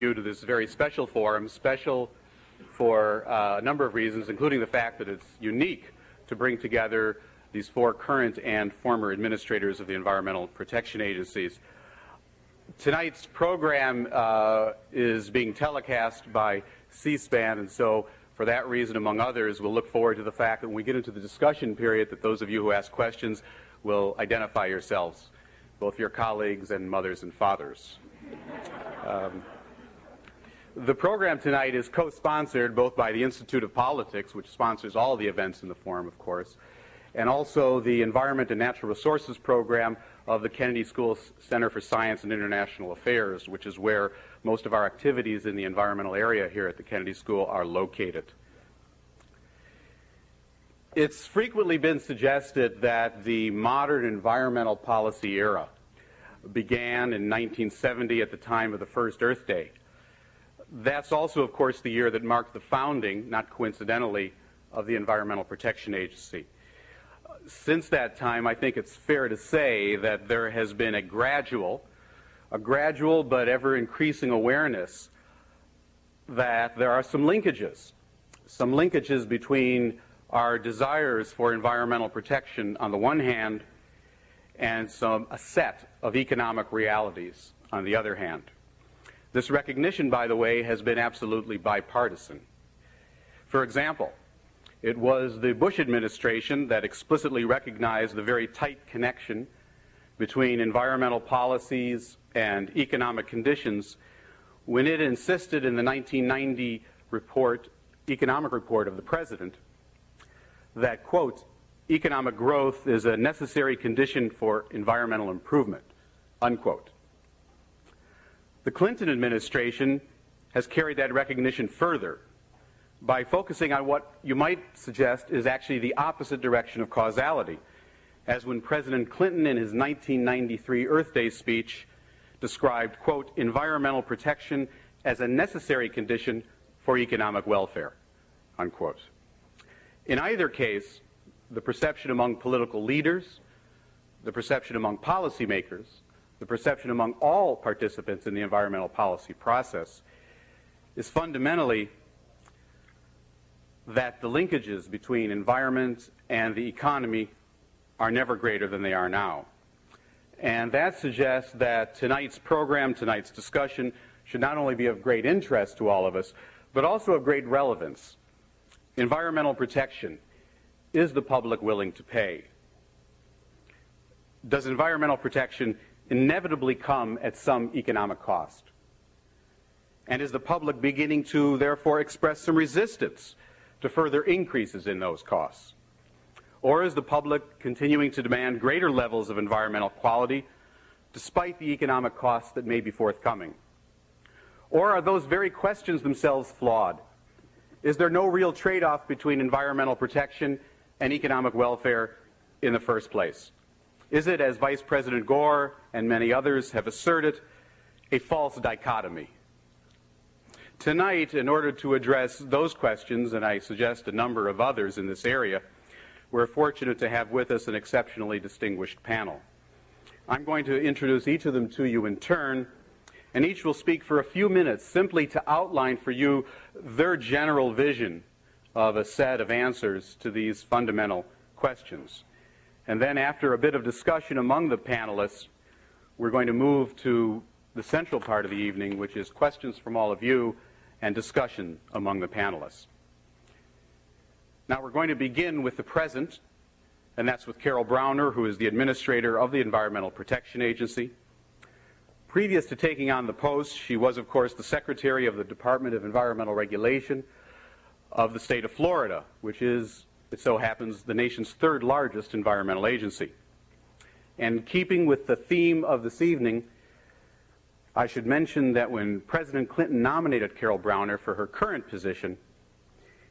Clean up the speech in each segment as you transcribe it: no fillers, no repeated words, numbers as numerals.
you to this very special forum, special for a number of reasons, including the fact that it's unique to bring together these four current and former administrators of the environmental protection agencies. Tonight's program is being telecast by C-SPAN, and so for that reason, among others, we'll look forward to the fact that when we get into the discussion period that those of you who ask questions will identify yourselves, both your colleagues and mothers and fathers. The program tonight is co-sponsored both by the Institute of Politics, which sponsors all the events in the forum, of course, and also the Environment and Natural Resources program of the Kennedy School Center for Science and International Affairs, which is where most of our activities in the environmental area here at the Kennedy School are located. It's frequently been suggested that the modern environmental policy era began in 1970 at the time of the first Earth Day. That's also, of course, the year that marked the founding, not coincidentally, of the Environmental Protection Agency. Since that time, I think it's fair to say that there has been a gradual but ever-increasing awareness that there are some linkages between our desires for environmental protection on the one hand and a set of economic realities on the other hand. This recognition, by the way, has been absolutely bipartisan. For example, it was the Bush administration that explicitly recognized the very tight connection between environmental policies and economic conditions when it insisted in the 1990 economic report of the President that, quote, economic growth is a necessary condition for environmental improvement, unquote. The Clinton administration has carried that recognition further by focusing on what you might suggest is actually the opposite direction of causality, as when President Clinton in his 1993 Earth Day speech described, quote, environmental protection as a necessary condition for economic welfare, unquote. In either case, the perception among political leaders, the perception among policymakers, the perception among all participants in the environmental policy process is fundamentally that the linkages between environment and the economy are never greater than they are now. And that suggests that tonight's program, tonight's discussion, should not only be of great interest to all of us, but also of great relevance. Environmental protection, is the public willing to pay? Does environmental protection inevitably come at some economic cost? And is the public beginning to, therefore, express some resistance to further increases in those costs? Or is the public continuing to demand greater levels of environmental quality despite the economic costs that may be forthcoming? Or are those very questions themselves flawed? Is there no real trade-off between environmental protection and economic welfare in the first place? Is it, as Vice President Gore and many others have asserted, a false dichotomy? Tonight, in order to address those questions, and I suggest a number of others in this area, we're fortunate to have with us an exceptionally distinguished panel. I'm going to introduce each of them to you in turn, and each will speak for a few minutes simply to outline for you their general vision of a set of answers to these fundamental questions. And then after a bit of discussion among the panelists, we're going to move to the central part of the evening, which is questions from all of you and discussion among the panelists. Now we're going to begin with the present, and that's with Carol Browner, who is the administrator of the Environmental Protection Agency. Previous to taking on the post, she was, of course, the secretary of the Department of Environmental Regulation of the state of Florida, which is, it so happens, the nation's third largest environmental agency. And keeping with the theme of this evening, I should mention that when President Clinton nominated Carol Browner for her current position,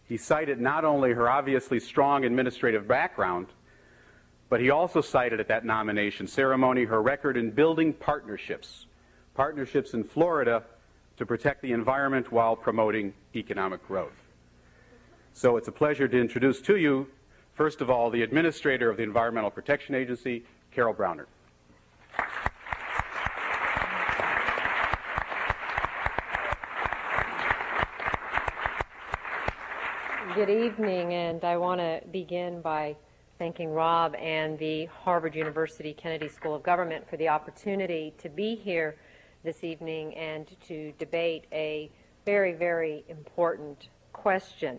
he cited not only her obviously strong administrative background, but he also cited at that nomination ceremony her record in building partnerships in Florida to protect the environment while promoting economic growth. So it's a pleasure to introduce to you, first of all, the administrator of the Environmental Protection Agency, Carol Browner. Good evening, and I want to begin by thanking Rob and the Harvard University Kennedy School of Government for the opportunity to be here this evening and to debate a very, very important question.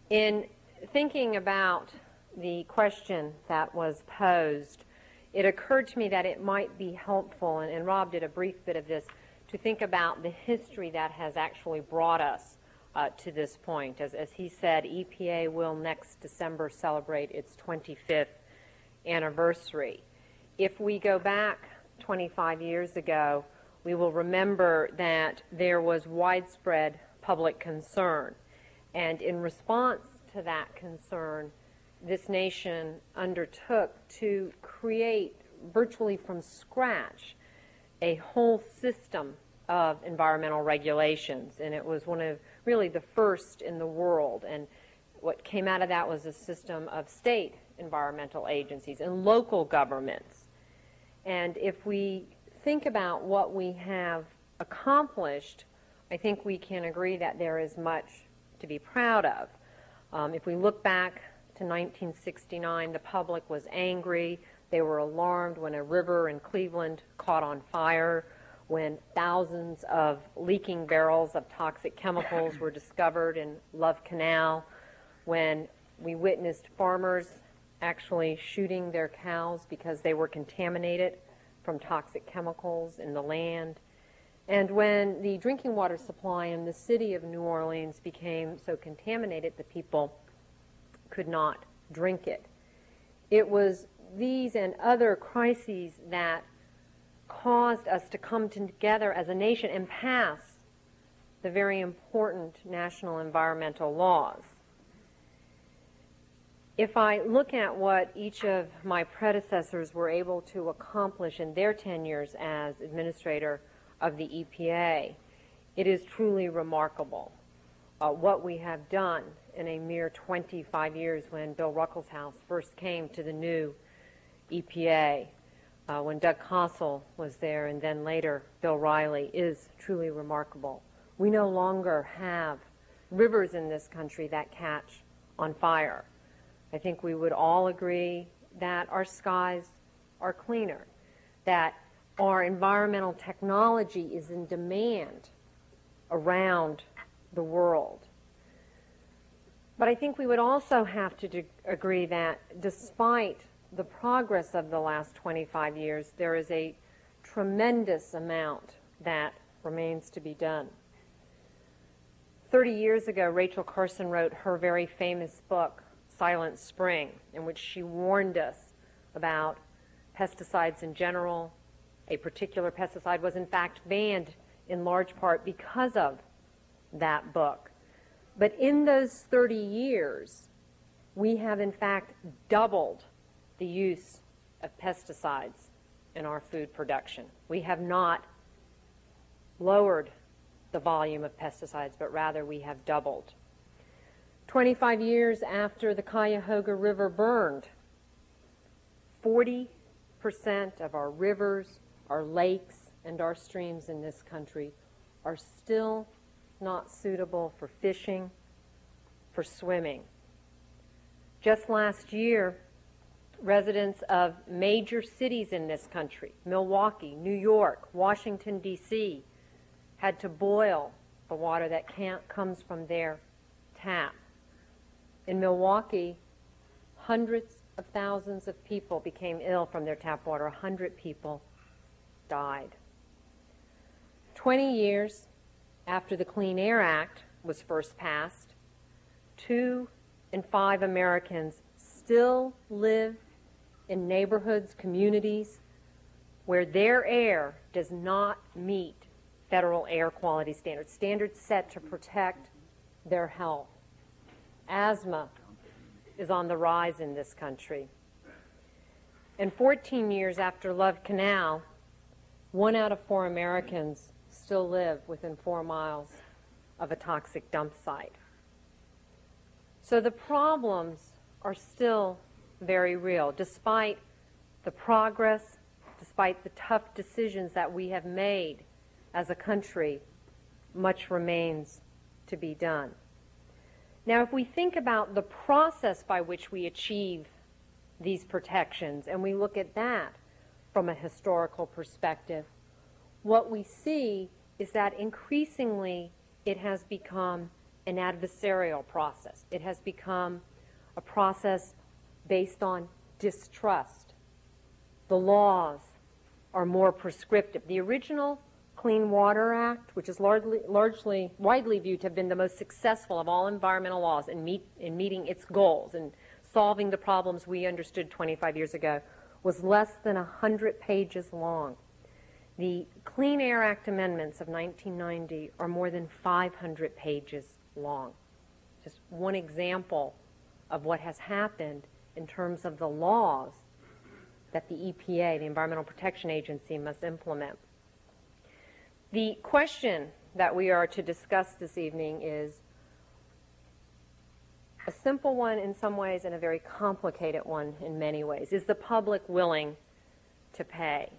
In thinking about the question that was posed, it occurred to me that it might be helpful, and Rob did a brief bit of this, to think about the history that has actually brought us to this point. As he said, EPA will next December celebrate its 25th anniversary. If we go back 25 years ago, we will remember that there was widespread public concern. And in response to that concern, this nation undertook to create, virtually from scratch, a whole system of environmental regulations. And it was one of really the first in the world. And what came out of that was a system of state environmental agencies and local governments. And if we think about what we have accomplished, I think we can agree that there is much to be proud of. If we look back to 1969, the public was angry. They were alarmed when a river in Cleveland caught on fire, when thousands of leaking barrels of toxic chemicals were discovered in Love Canal, when we witnessed farmers actually shooting their cows because they were contaminated from toxic chemicals in the land, and when the drinking water supply in the city of New Orleans became so contaminated that people could not drink it. It was these and other crises that caused us to come together as a nation and pass the very important national environmental laws. If I look at what each of my predecessors were able to accomplish in their tenures as administrator of the EPA, it is truly remarkable what we have done in a mere 25 years when Bill Ruckelshaus first came to the new EPA, when Doug Kossel was there, and then later Bill Riley, is truly remarkable. We no longer have rivers in this country that catch on fire. I think we would all agree that our skies are cleaner, that our environmental technology is in demand around the world. But I think we would also have to agree that despite the progress of the last 25 years, there is a tremendous amount that remains to be done. 30 years ago, Rachel Carson wrote her very famous book, Silent Spring, in which she warned us about pesticides in general. A particular pesticide was in fact banned in large part because of that book. But in those 30 years, we have in fact doubled the use of pesticides in our food production. We have not lowered the volume of pesticides, but rather we have doubled. 25 years after the Cuyahoga River burned, 40% of our rivers, our lakes, and our streams in this country are still not suitable for fishing, for swimming. Just last year, residents of major cities in this country, Milwaukee, New York, Washington, D.C., had to boil the water that comes from their tap. In Milwaukee, hundreds of thousands of people became ill from their tap water. 100 people died. 20 years after the Clean Air Act was first passed, 2 in 5 Americans still live in neighborhoods, communities, where their air does not meet federal air quality standards, standards set to protect their health. Asthma is on the rise in this country. And 14 years after Love Canal, 1 out of 4 Americans still live within 4 miles of a toxic dump site. So the problems are still very real. Despite the progress, despite the tough decisions that we have made as a country, much remains to be done. Now, if we think about the process by which we achieve these protections, and we look at that from a historical perspective, what we see is that increasingly it has become an adversarial process. It has become a process based on distrust. The laws are more prescriptive. The original Clean Water Act, which is widely viewed to have been the most successful of all environmental laws in meeting its goals and solving the problems we understood 25 years ago, was less than 100 pages long. The Clean Air Act amendments of 1990 are more than 500 pages long. Just one example of what has happened in terms of the laws that the EPA, the Environmental Protection Agency, must implement. The question that we are to discuss this evening is a simple one in some ways and a very complicated one in many ways. Is the public willing to pay?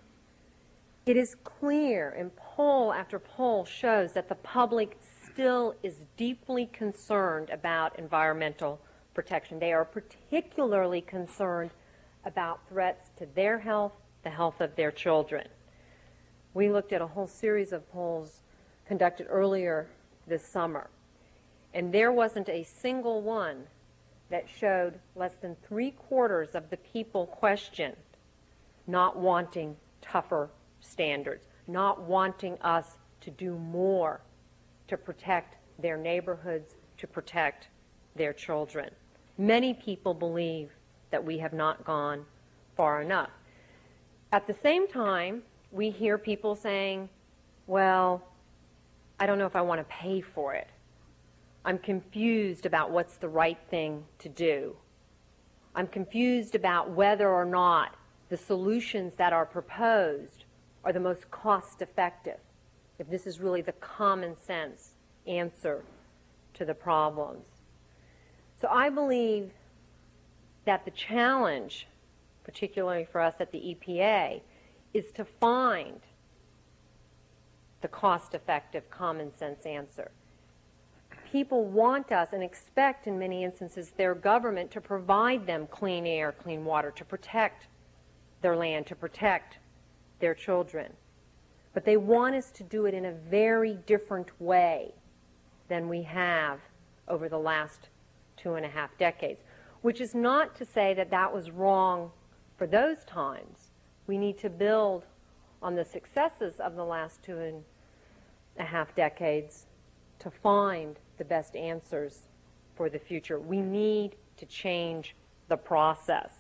It is clear, and poll after poll shows that the public still is deeply concerned about environmental protection. They are particularly concerned about threats to their health, the health of their children. We looked at a whole series of polls conducted earlier this summer, and there wasn't a single one that showed less than 3/4 of the people questioned not wanting tougher standards, not wanting us to do more to protect their neighborhoods, to protect their children. Many people believe that we have not gone far enough. At the same time, we hear people saying, well, I don't know if I want to pay for it. I'm confused about what's the right thing to do. I'm confused about whether or not the solutions that are proposed are the most cost-effective, if this is really the common sense answer to the problems. So I believe that the challenge, particularly for us at the EPA, is to find the cost-effective, common sense answer. People want us and expect, in many instances, their government to provide them clean air, clean water, to protect their land, to protect their children. But they want us to do it in a very different way than we have over the last 2.5 decades, which is not to say that that was wrong for those times. We need to build on the successes of the last 2.5 decades to find the best answers for the future. We need to change the process.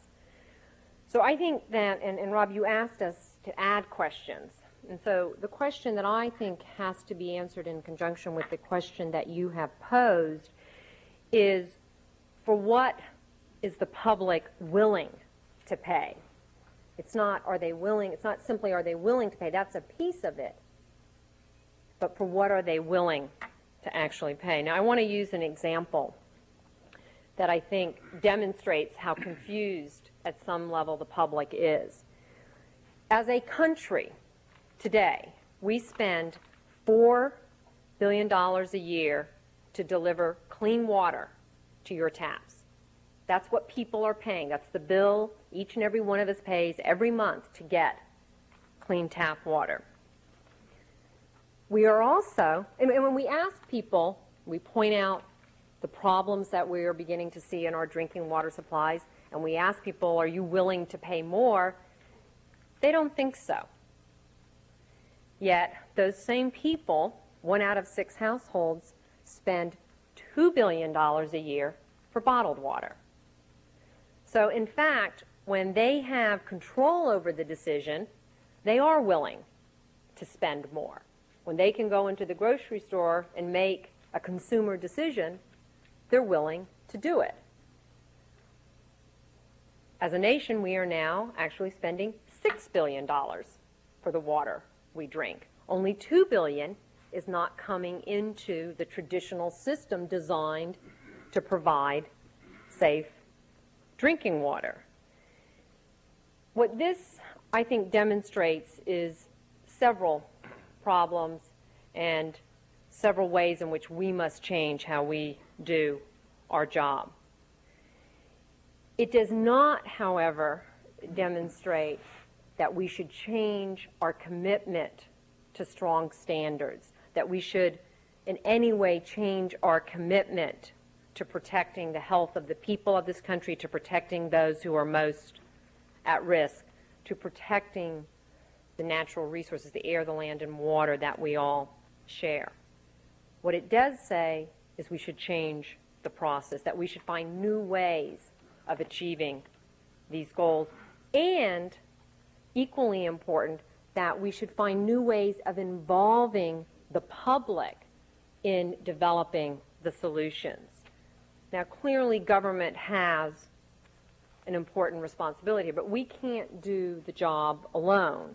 So I think that, and Rob, you asked us to add questions. And so the question that I think has to be answered in conjunction with the question that you have posed is, for what is the public willing to pay? It's not, are they willing, it's not simply are they willing to pay, that's a piece of it. But for what are they willing to actually pay? Now I want to use an example that I think demonstrates how confused at some level the public is. As a country today, we spend $4 billion a year to deliver clean water to your taps. That's what people are paying. That's the bill each and every one of us pays every month to get clean tap water. We are also, and when we ask people, we point out the problems that we are beginning to see in our drinking water supplies, and we ask people, are you willing to pay more? They don't think so. Yet, those same people, 1 out of 6 households, spend $2 billion a year for bottled water. So, in fact, when they have control over the decision, they are willing to spend more. When they can go into the grocery store and make a consumer decision, they're willing to do it. As a nation, we are now actually spending $6 billion for the water we drink. Only $2 billion is not coming into the traditional system designed to provide safe drinking water. What this, I think, demonstrates is several problems and several ways in which we must change how we do our job. It does not, however, demonstrate that we should change our commitment to strong standards, that we should in any way change our commitment to protecting the health of the people of this country, to protecting those who are most at risk, to protecting the natural resources, the air, the land, and water that we all share. What it does say is we should change the process, that we should find new ways of achieving these goals, and equally important, that we should find new ways of involving the public in developing the solutions. Now, clearly government has an important responsibility, but we can't do the job alone.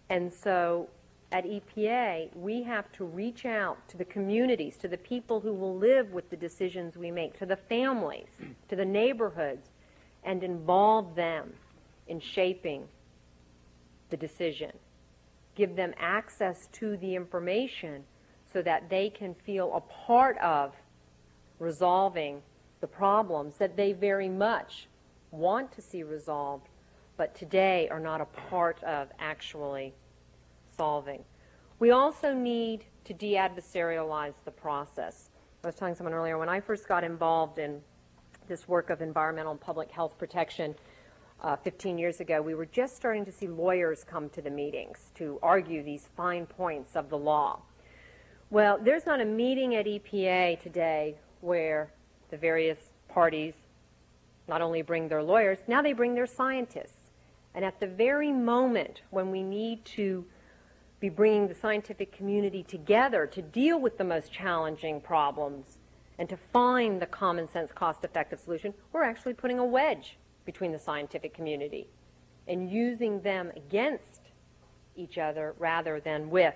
And so at EPA, we have to reach out to the communities, to the people who will live with the decisions we make, to the families, to the neighborhoods, and involve them in shaping the decision. Give them access to the information so that they can feel a part of resolving the problems that they very much want to see resolved, but today are not a part of actually solving. We also need to de-adversarialize the process. I was telling someone earlier, when I first got involved in this work of environmental and public health protection 15 years ago, we were just starting to see lawyers come to the meetings to argue these fine points of the law. Well, there's not a meeting at EPA today where the various parties not only bring their lawyers, now they bring their scientists. And at the very moment when we need to be bringing the scientific community together to deal with the most challenging problems and to find the common sense, cost-effective solution, we're actually putting a wedge between the scientific community and using them against each other rather than with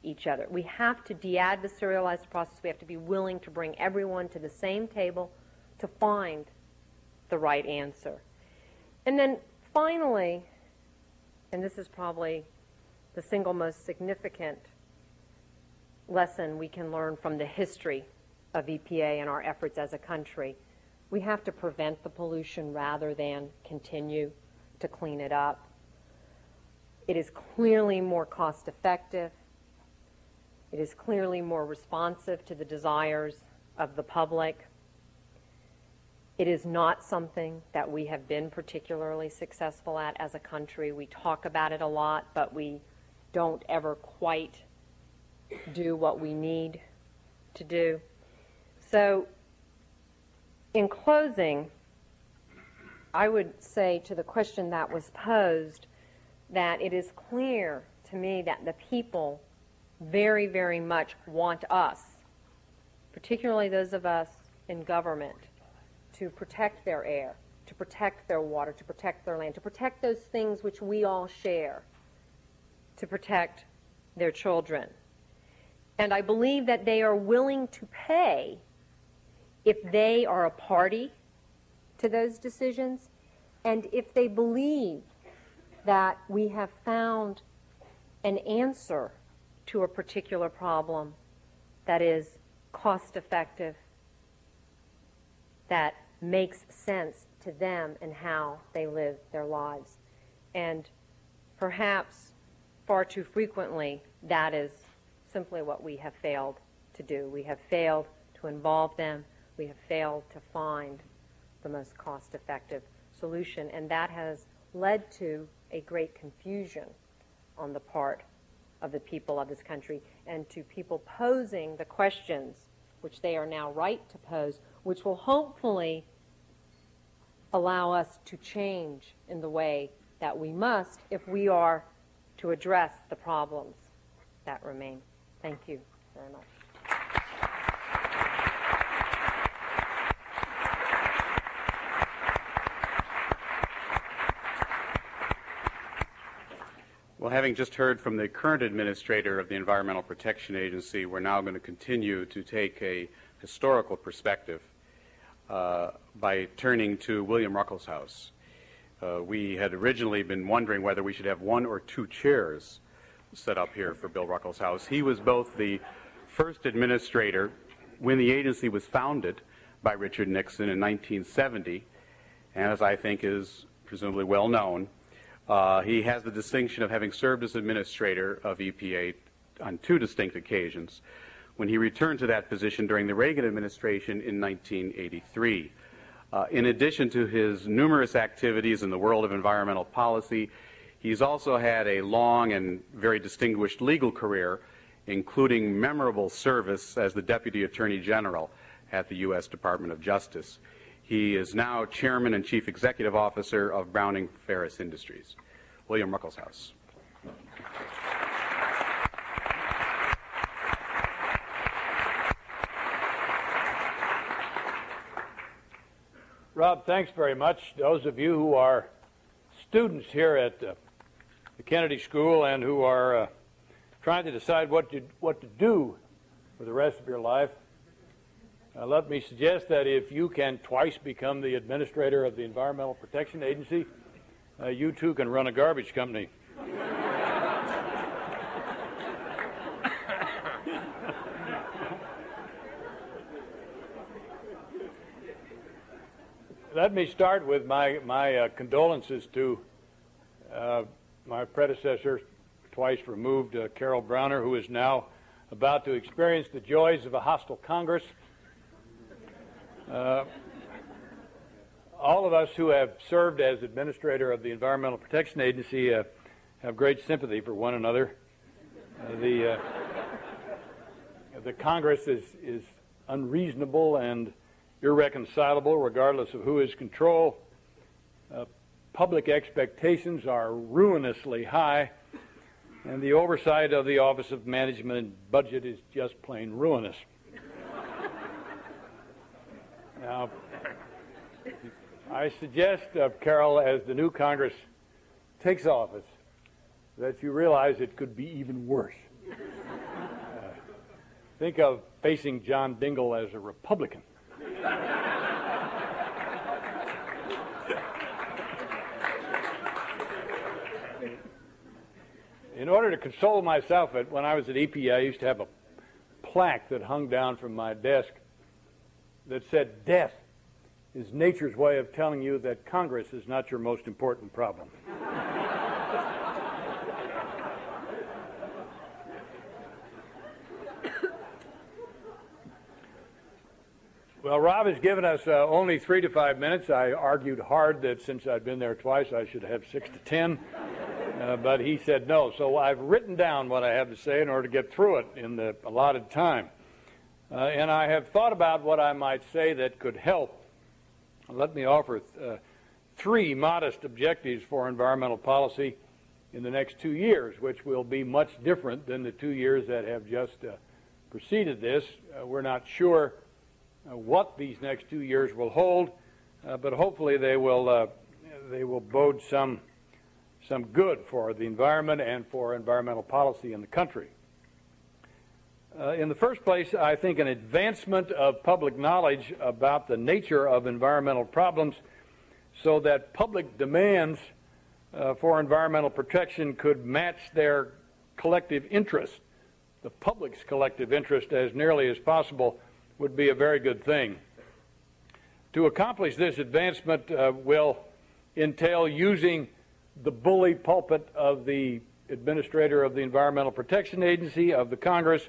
each other. We have to de-adversarialize the process. We have to be willing to bring everyone to the same table to find the right answer. And then finally, and this is probably the single most significant lesson we can learn from the history of EPA and our efforts as a country, we have to prevent the pollution rather than continue to clean it up. It is clearly more cost effective. It is clearly more responsive to the desires of the public. It is not something that we have been particularly successful at as a country. We talk about it a lot, but we don't ever quite do what we need to do. So, in closing, I would say to the question that was posed that it is clear to me that the people very, very much want us, particularly those of us in government, to protect their air, to protect their water, to protect their land, to protect those things which we all share, to protect their children. And I believe that they are willing to pay if they are a party to those decisions, and if they believe that we have found an answer to a particular problem that is cost-effective, that makes sense to them and how they live their lives. And perhaps far too frequently, that is simply what we have failed to do. We have failed to involve them. We have failed to find the most cost-effective solution, and that has led to a great confusion on the part of the people of this country and to people posing the questions which they are now right to pose, which will hopefully allow us to change in the way that we must if we are to address the problems that remain. Thank you very much. Well, having just heard from the current administrator of the Environmental Protection Agency, we're now going to continue to take a historical perspective by turning to William Ruckelshaus. We had originally been wondering whether we should have one or two chairs set up here for Bill Ruckelshaus. He was both the first administrator when the agency was founded by Richard Nixon in 1970, and as I think is presumably well known, he has the distinction of having served as administrator of EPA on 2 distinct occasions, when he returned to that position during the Reagan administration in 1983. In addition to his numerous activities in the world of environmental policy, he's also had a long and very distinguished legal career, including memorable service as the Deputy Attorney General at the U.S. Department of Justice. He is now Chairman and Chief Executive Officer of Browning Ferris Industries. William Ruckelshaus. Rob, thanks very much. Those of you who are students here at the Kennedy School and who are trying to decide what to do for the rest of your life, let me suggest that if you can twice become the administrator of the Environmental Protection Agency, you too can run a garbage company. Let me start with my condolences to my predecessor, twice removed, Carol Browner, who is now about to experience the joys of a hostile Congress. All of us who have served as administrator of the Environmental Protection Agency have great sympathy for one another. The Congress is unreasonable and irreconcilable regardless of who is in control. Public expectations are ruinously high, and the oversight of the Office of Management and Budget is just plain ruinous. Now, I suggest, Carol, as the new Congress takes office, that you realize it could be even worse. Think of facing John Dingell as a Republican. In order to console myself, when I was at EPA, I used to have a plaque that hung down from my desk that said, "Death is nature's way of telling you that Congress is not your most important problem." Well, Rob has given us only 3 to 5 minutes. I argued hard that since I'd been there twice, I should have 6 to 10. But he said no. So I've written down what I have to say in order to get through it in the allotted time. And I have thought about what I might say that could help. Let me offer 3 modest objectives for environmental policy in the next 2 years, which will be much different than the 2 years that have just preceded this. We're not sure what these next 2 years will hold, but hopefully they will bode some good for the environment and for environmental policy in the country. In the first place, I think an advancement of public knowledge about the nature of environmental problems so that public demands for environmental protection could match their collective interest, the public's collective interest, as nearly as possible would be a very good thing. To accomplish this advancement will entail using the bully pulpit of the administrator of the Environmental Protection Agency, of the Congress,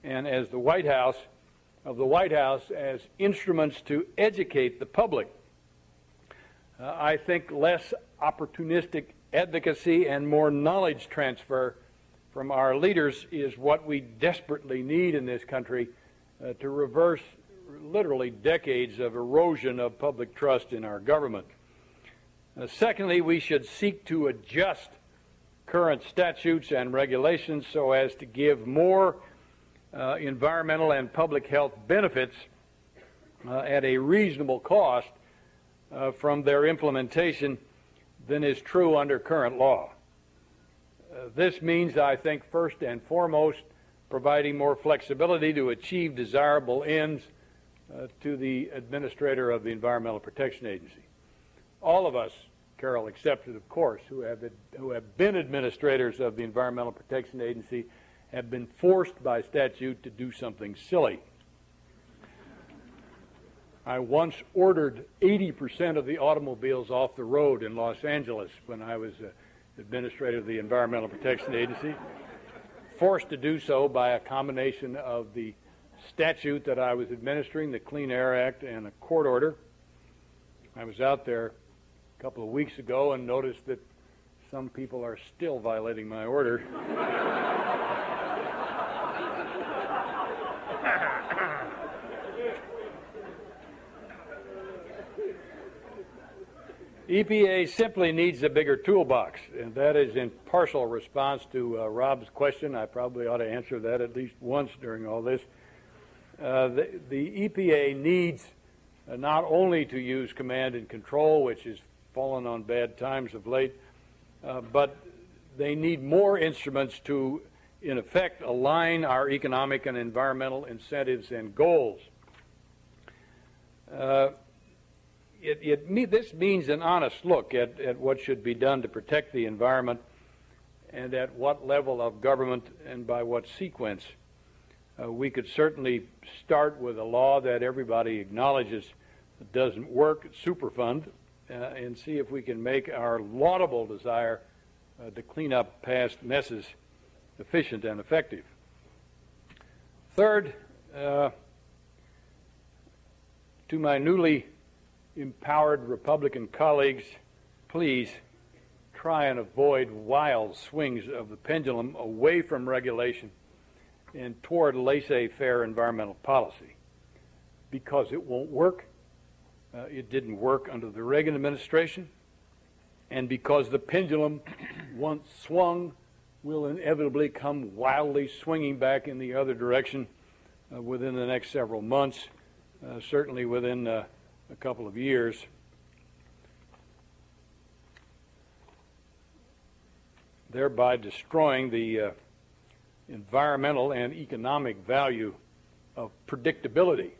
and as the White House, as instruments to educate the public. I think less opportunistic advocacy and more knowledge transfer from our leaders is what we desperately need in this country to reverse literally decades of erosion of public trust in our government. Secondly, we should seek to adjust current statutes and regulations so as to give more environmental and public health benefits at a reasonable cost from their implementation than is true under current law. This means, I think, first and foremost, providing more flexibility to achieve desirable ends to the administrator of the Environmental Protection Agency. All of us, Carol accepted, of course, who have been administrators of the Environmental Protection Agency have been forced by statute to do something silly. I once ordered 80% of the automobiles off the road in Los Angeles when I was administrator of the Environmental Protection Agency, forced to do so by a combination of the statute that I was administering, the Clean Air Act, and a court order. I was out there a couple of weeks ago and noticed that some people are still violating my order. EPA simply needs a bigger toolbox, and that is in partial response to Rob's question. I probably ought to answer that at least once during all this. The EPA needs not only to use command and control, which has fallen on bad times of late, but they need more instruments to, in effect, align our economic and environmental incentives and goals. This means an honest look at what should be done to protect the environment and at what level of government and by what sequence. We could certainly start with a law that everybody acknowledges doesn't work, Superfund, and see if we can make our laudable desire to clean up past messes efficient and effective. Third, to my newly empowered Republican colleagues, please try and avoid wild swings of the pendulum away from regulation and toward laissez-faire environmental policy, because it won't work. It didn't work under the Reagan administration, and because the pendulum, once swung, will inevitably come wildly swinging back in the other direction within the next several months, certainly within a couple of years. Thereby destroying the environmental and economic value of predictability,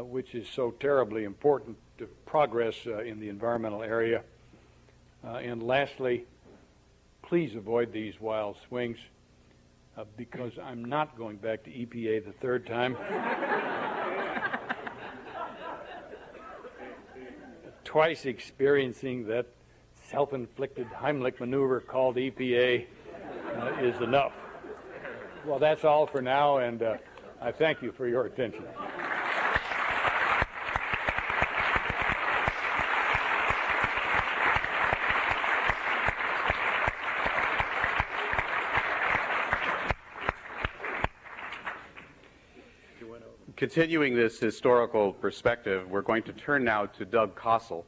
which is so terribly important to progress in the environmental area. And lastly, please avoid these wild swings, because I'm not going back to EPA the third time. Twice experiencing that self-inflicted Heimlich maneuver called EPA is enough. Well, that's all for now, and I thank you for your attention. Continuing this historical perspective, we're going to turn now to Doug Kossel.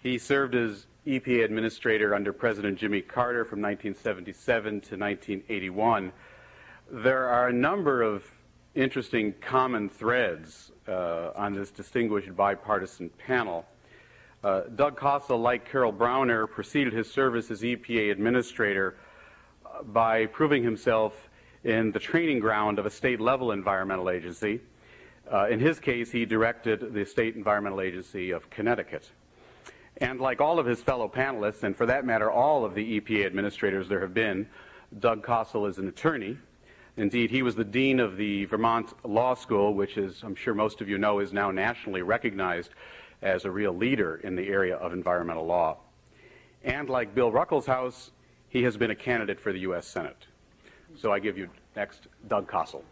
He served as EPA administrator under President Jimmy Carter from 1977 to 1981. There are a number of interesting common threads on this distinguished bipartisan panel. Doug Kossel, like Carol Browner, preceded his service as EPA administrator by proving himself in the training ground of a state-level environmental agency. In his case, he directed the State Environmental Agency of Connecticut. And like all of his fellow panelists, and for that matter, all of the EPA administrators there have been, Doug Kossel is an attorney. Indeed, he was the dean of the Vermont Law School, which, as I'm sure most of you know, is now nationally recognized as a real leader in the area of environmental law. And like Bill Ruckelshaus, he has been a candidate for the U.S. Senate. So I give you next Doug Kossel.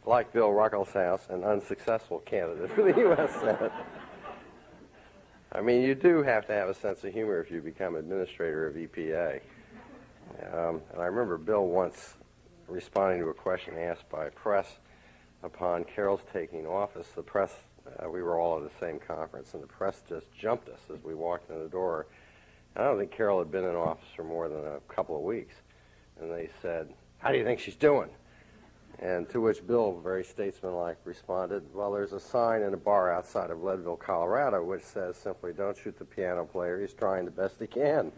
Like Bill Ruckelshaus, an unsuccessful candidate for the U.S. Senate. I mean, you do have to have a sense of humor if you become administrator of EPA. And I remember Bill once responding to a question asked by press upon Carol's taking office. The press, we were all at the same conference, and the press just jumped us as we walked in the door. I don't think Carol had been in office for more than a couple of weeks. And they said, "How do you think she's doing?" And to which Bill, very statesmanlike, responded, "Well, there's a sign in a bar outside of Leadville, Colorado, which says simply, 'Don't shoot the piano player. He's trying the best he can.'"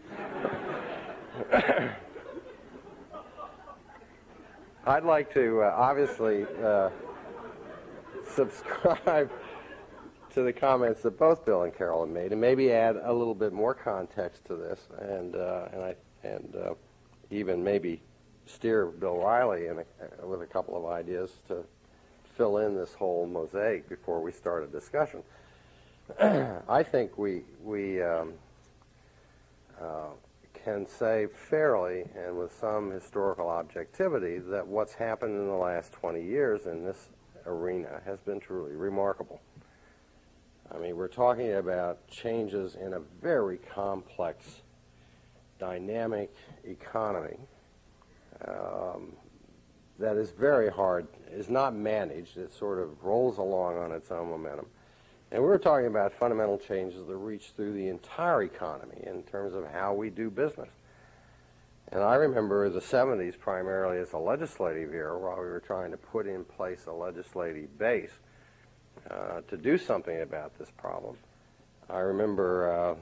I'd like to obviously subscribe to the comments that both Bill and Carol have made, and maybe add a little bit more context to this. And even maybe steer Bill Riley with a couple of ideas to fill in this whole mosaic before we start a discussion. I think we can say fairly and with some historical objectivity that what's happened in the last 20 years in this arena has been truly remarkable. I mean, we're talking about changes in a very complex, dynamic economy that is very hard, is not managed. It sort of rolls along on its own momentum. And we're talking about fundamental changes that reach through the entire economy in terms of how we do business. And I remember the 70s primarily as a legislative era while we were trying to put in place a legislative base to do something about this problem. I remember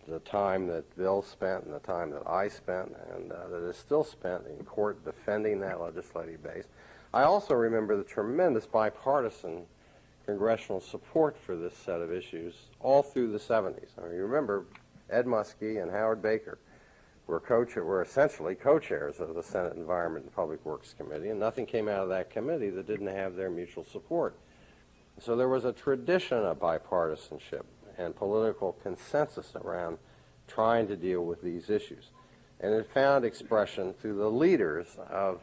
the time that Bill spent and the time that I spent and that is still spent in court defending that legislative base. I also remember the tremendous bipartisan congressional support for this set of issues all through the 70s. I mean, you remember Ed Muskie and Howard Baker were essentially co-chairs of the Senate Environment and Public Works Committee, and nothing came out of that committee that didn't have their mutual support. So there was a tradition of bipartisanship and political consensus around trying to deal with these issues. And it found expression through the leaders of,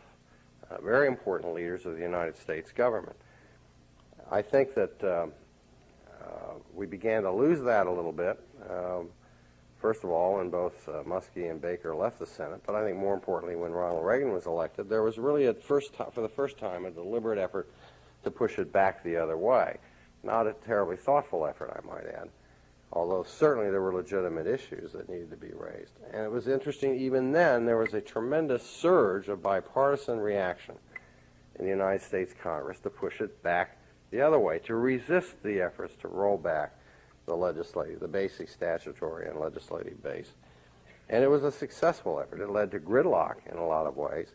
very important leaders of the United States government. I think that we began to lose that a little bit, first of all, when both Muskie and Baker left the Senate, but I think more importantly when Ronald Reagan was elected, there was really for the first time a deliberate effort to push it back the other way. Not a terribly thoughtful effort, I might add, although certainly there were legitimate issues that needed to be raised. And it was interesting, even then, there was a tremendous surge of bipartisan reaction in the United States Congress to push it back the other way, to resist the efforts to roll back the basic statutory and legislative base. And it was a successful effort. It led to gridlock in a lot of ways.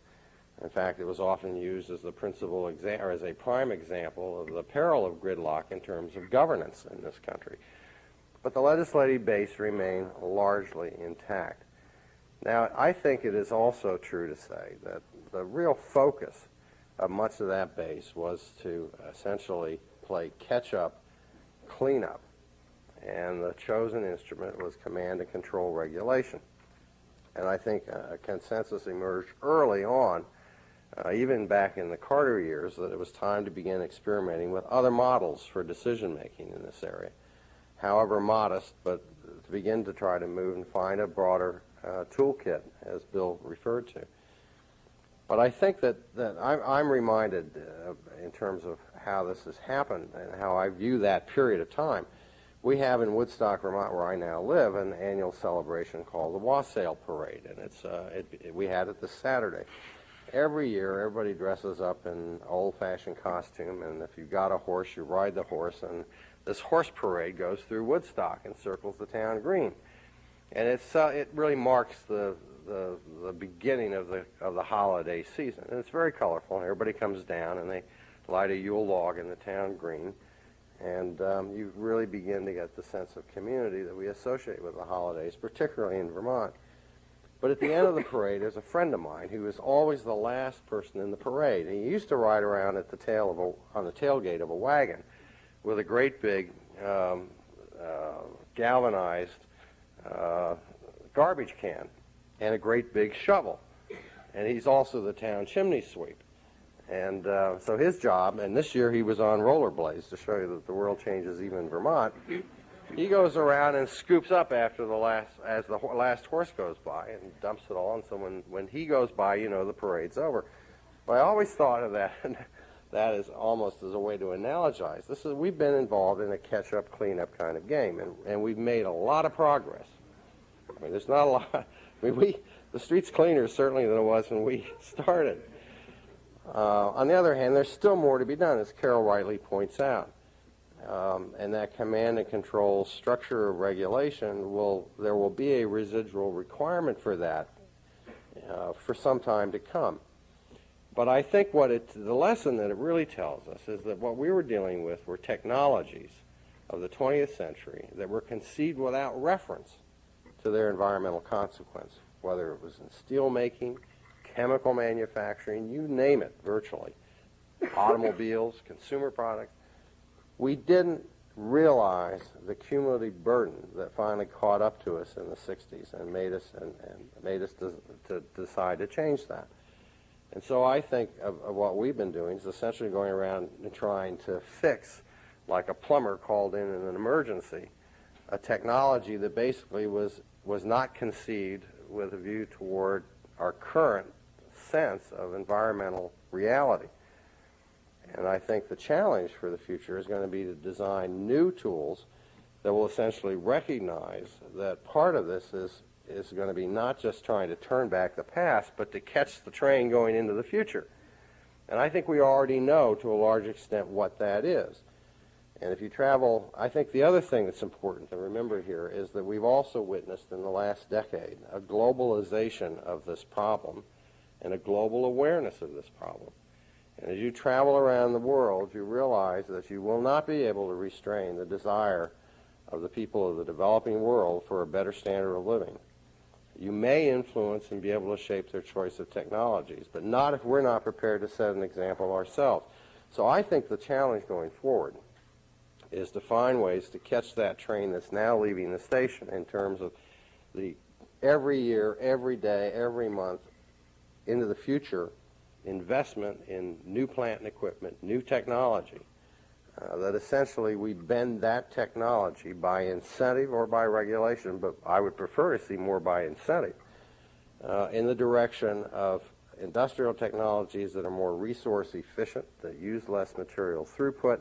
In fact, it was often used as the principal or as a prime example of the peril of gridlock in terms of governance in this country. But the legislative base remained largely intact. Now, I think it is also true to say that the real focus of much of that base was to essentially play catch-up, cleanup, and the chosen instrument was command and control regulation. And I think a consensus emerged early on, even back in the Carter years, that it was time to begin experimenting with other models for decision-making in this area, however modest, but to begin to try to move and find a broader toolkit, as Bill referred to. But I think that I'm reminded in terms of how this has happened and how I view that period of time. We have in Woodstock, Vermont, where I now live, an annual celebration called the Wassail Parade, and we had it this Saturday. Every year, everybody dresses up in old-fashioned costume, and if you've got a horse, you ride the horse, and this horse parade goes through Woodstock and circles the town green. And it really marks the beginning of the holiday season. And it's very colorful. Everybody comes down and they light a Yule log in the town green. And you really begin to get the sense of community that we associate with the holidays, particularly in Vermont. But at the end of the parade, there's a friend of mine who is always the last person in the parade. And he used to ride around at on the tailgate of a wagon with a great big galvanized garbage can and a great big shovel. And he's also the town chimney sweep. And so his job, and this year he was on rollerblades to show you that the world changes even in Vermont. He goes around and scoops up after as the last horse goes by and dumps it all. And so when he goes by, you know the parade's over. But I always thought of that is almost as a way to analogize. We've been involved in a catch-up, clean-up kind of game, and we've made a lot of progress. I mean, there's not a lot. I mean, the street's cleaner certainly than it was when we started. On the other hand, there's still more to be done, as Carol rightly points out. And that command and control structure of regulation there will be a residual requirement for that for some time to come. But I think the lesson that it really tells us is that what we were dealing with were technologies of the 20th century that were conceived without reference to their environmental consequence, whether it was in steel making, chemical manufacturing, you name it, virtually, automobiles, consumer products. We didn't realize the cumulative burden that finally caught up to us in the 60s and made us to decide to change that. And so I think of what we've been doing is essentially going around and trying to fix, like a plumber called in an emergency, a technology that basically was not conceived with a view toward our current sense of environmental reality. And I think the challenge for the future is going to be to design new tools that will essentially recognize that part of this is going to be not just trying to turn back the past, but to catch the train going into the future. And I think we already know to a large extent what that is. And if you travel, I think the other thing that's important to remember here is that we've also witnessed in the last decade a globalization of this problem and a global awareness of this problem. And as you travel around the world, you realize that you will not be able to restrain the desire of the people of the developing world for a better standard of living. You may influence and be able to shape their choice of technologies, but not if we're not prepared to set an example ourselves. So I think the challenge going forward is to find ways to catch that train that's now leaving the station in terms of the every year, every day, every month into the future investment in new plant and equipment, new technology, that essentially we bend that technology by incentive or by regulation, but I would prefer to see more by incentive, in the direction of industrial technologies that are more resource efficient, that use less material throughput,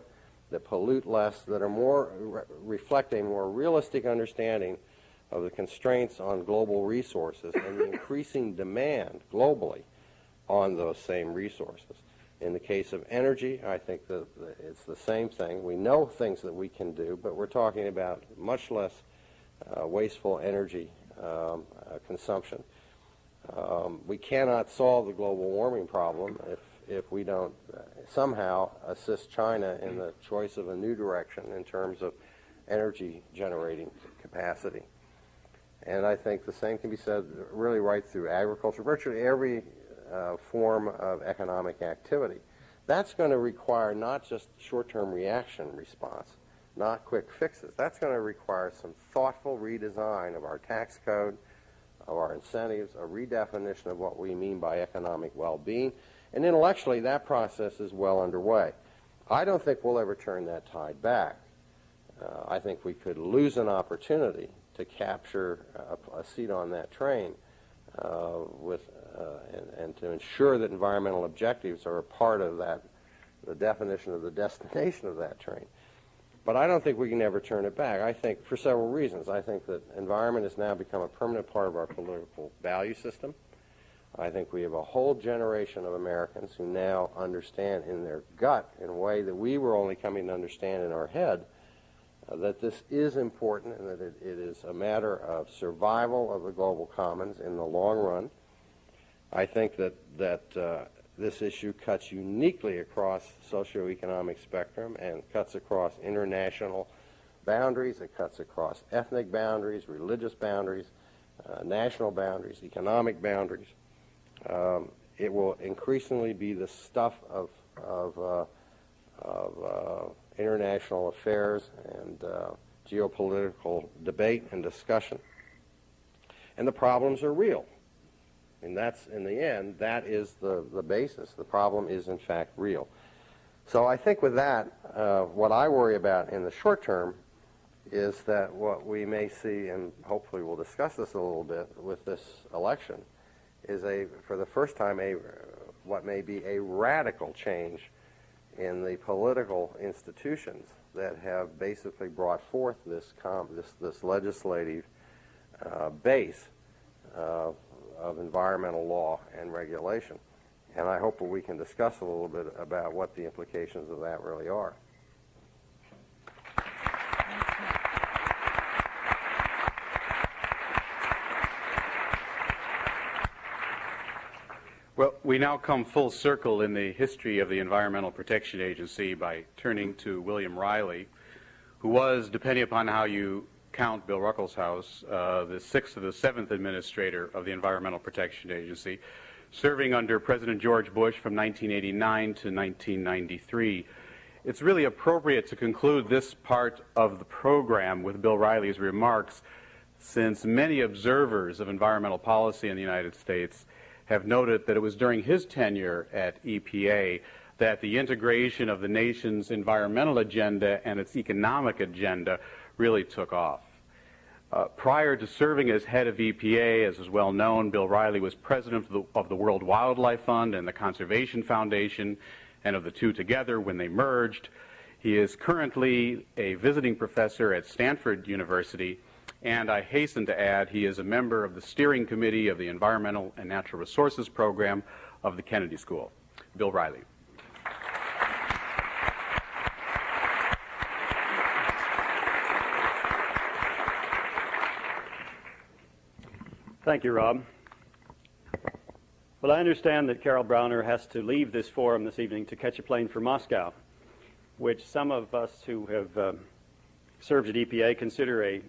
that pollute less, that are more reflecting more realistic understanding of the constraints on global resources and the increasing demand globally on those same resources. In the case of energy, I think that it's the same thing. We know things that we can do, but we're talking about much less wasteful energy consumption. We cannot solve the global warming problem if we don't somehow assist China in the choice of a new direction in terms of energy generating capacity. And I think the same can be said really right through agriculture, virtually every form of economic activity. That's going to require not just short-term reaction response, not quick fixes. That's going to require some thoughtful redesign of our tax code, of our incentives, a redefinition of what we mean by economic well-being. And intellectually, that process is well underway. I don't think we'll ever turn that tide back. I think we could lose an opportunity to capture a seat on that train and to ensure that environmental objectives are a part of that, the definition of the destination of that train. But I don't think we can ever turn it back. I think for several reasons. I think that environment has now become a permanent part of our political value system. I think we have a whole generation of Americans who now understand in their gut, in a way that we were only coming to understand in our head, that this is important and that it is a matter of survival of the global commons in the long run. I think that this issue cuts uniquely across socioeconomic spectrum and cuts across international boundaries. It cuts across ethnic boundaries, religious boundaries, national boundaries, economic boundaries. It will increasingly be the stuff of international affairs and geopolitical debate and discussion. And the problems are real. And that's, in the end, that is the basis. The problem is, in fact, real. So I think with that, what I worry about in the short term is that what we may see, and hopefully we'll discuss this a little bit with this election, is for the first time, what may be a radical change in the political institutions that have basically brought forth this legislative base of environmental law and regulation. And I hope that we can discuss a little bit about what the implications of that really are. Well, we now come full circle in the history of the Environmental Protection Agency by turning to William Riley, who was, depending upon how you count Bill Ruckelshaus, the 6th or the 7th administrator of the Environmental Protection Agency. serving under President George Bush from 1989 to 1993. It's really appropriate to conclude this part of the program with Bill Riley's remarks, since many observers of environmental policy in the United States have noted that it was during his tenure at EPA that the integration of the nation's environmental agenda and its economic agenda really took off. Prior to serving as head of EPA, as is well known, Bill Riley was president of the World Wildlife Fund and the Conservation Foundation, and of the two together when they merged. He is currently a visiting professor at Stanford University, and I hasten to add he is a member of the steering committee of the Environmental and Natural Resources Program of the Kennedy School. Bill Riley. Thank you, Rob. Well, I understand that Carol Browner has to leave this forum this evening to catch a plane for Moscow, which some of us who have served at EPA consider a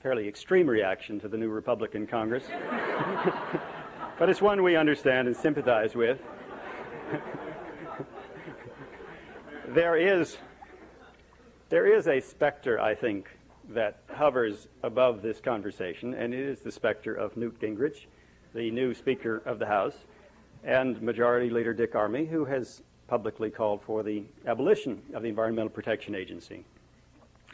fairly extreme reaction to the new Republican Congress. But it's one we understand and sympathize with. There is a specter, I think, that hovers above this conversation, and it is the specter of Newt Gingrich, the new Speaker of the House, and Majority Leader Dick Armey, who has publicly called for the abolition of the Environmental Protection Agency,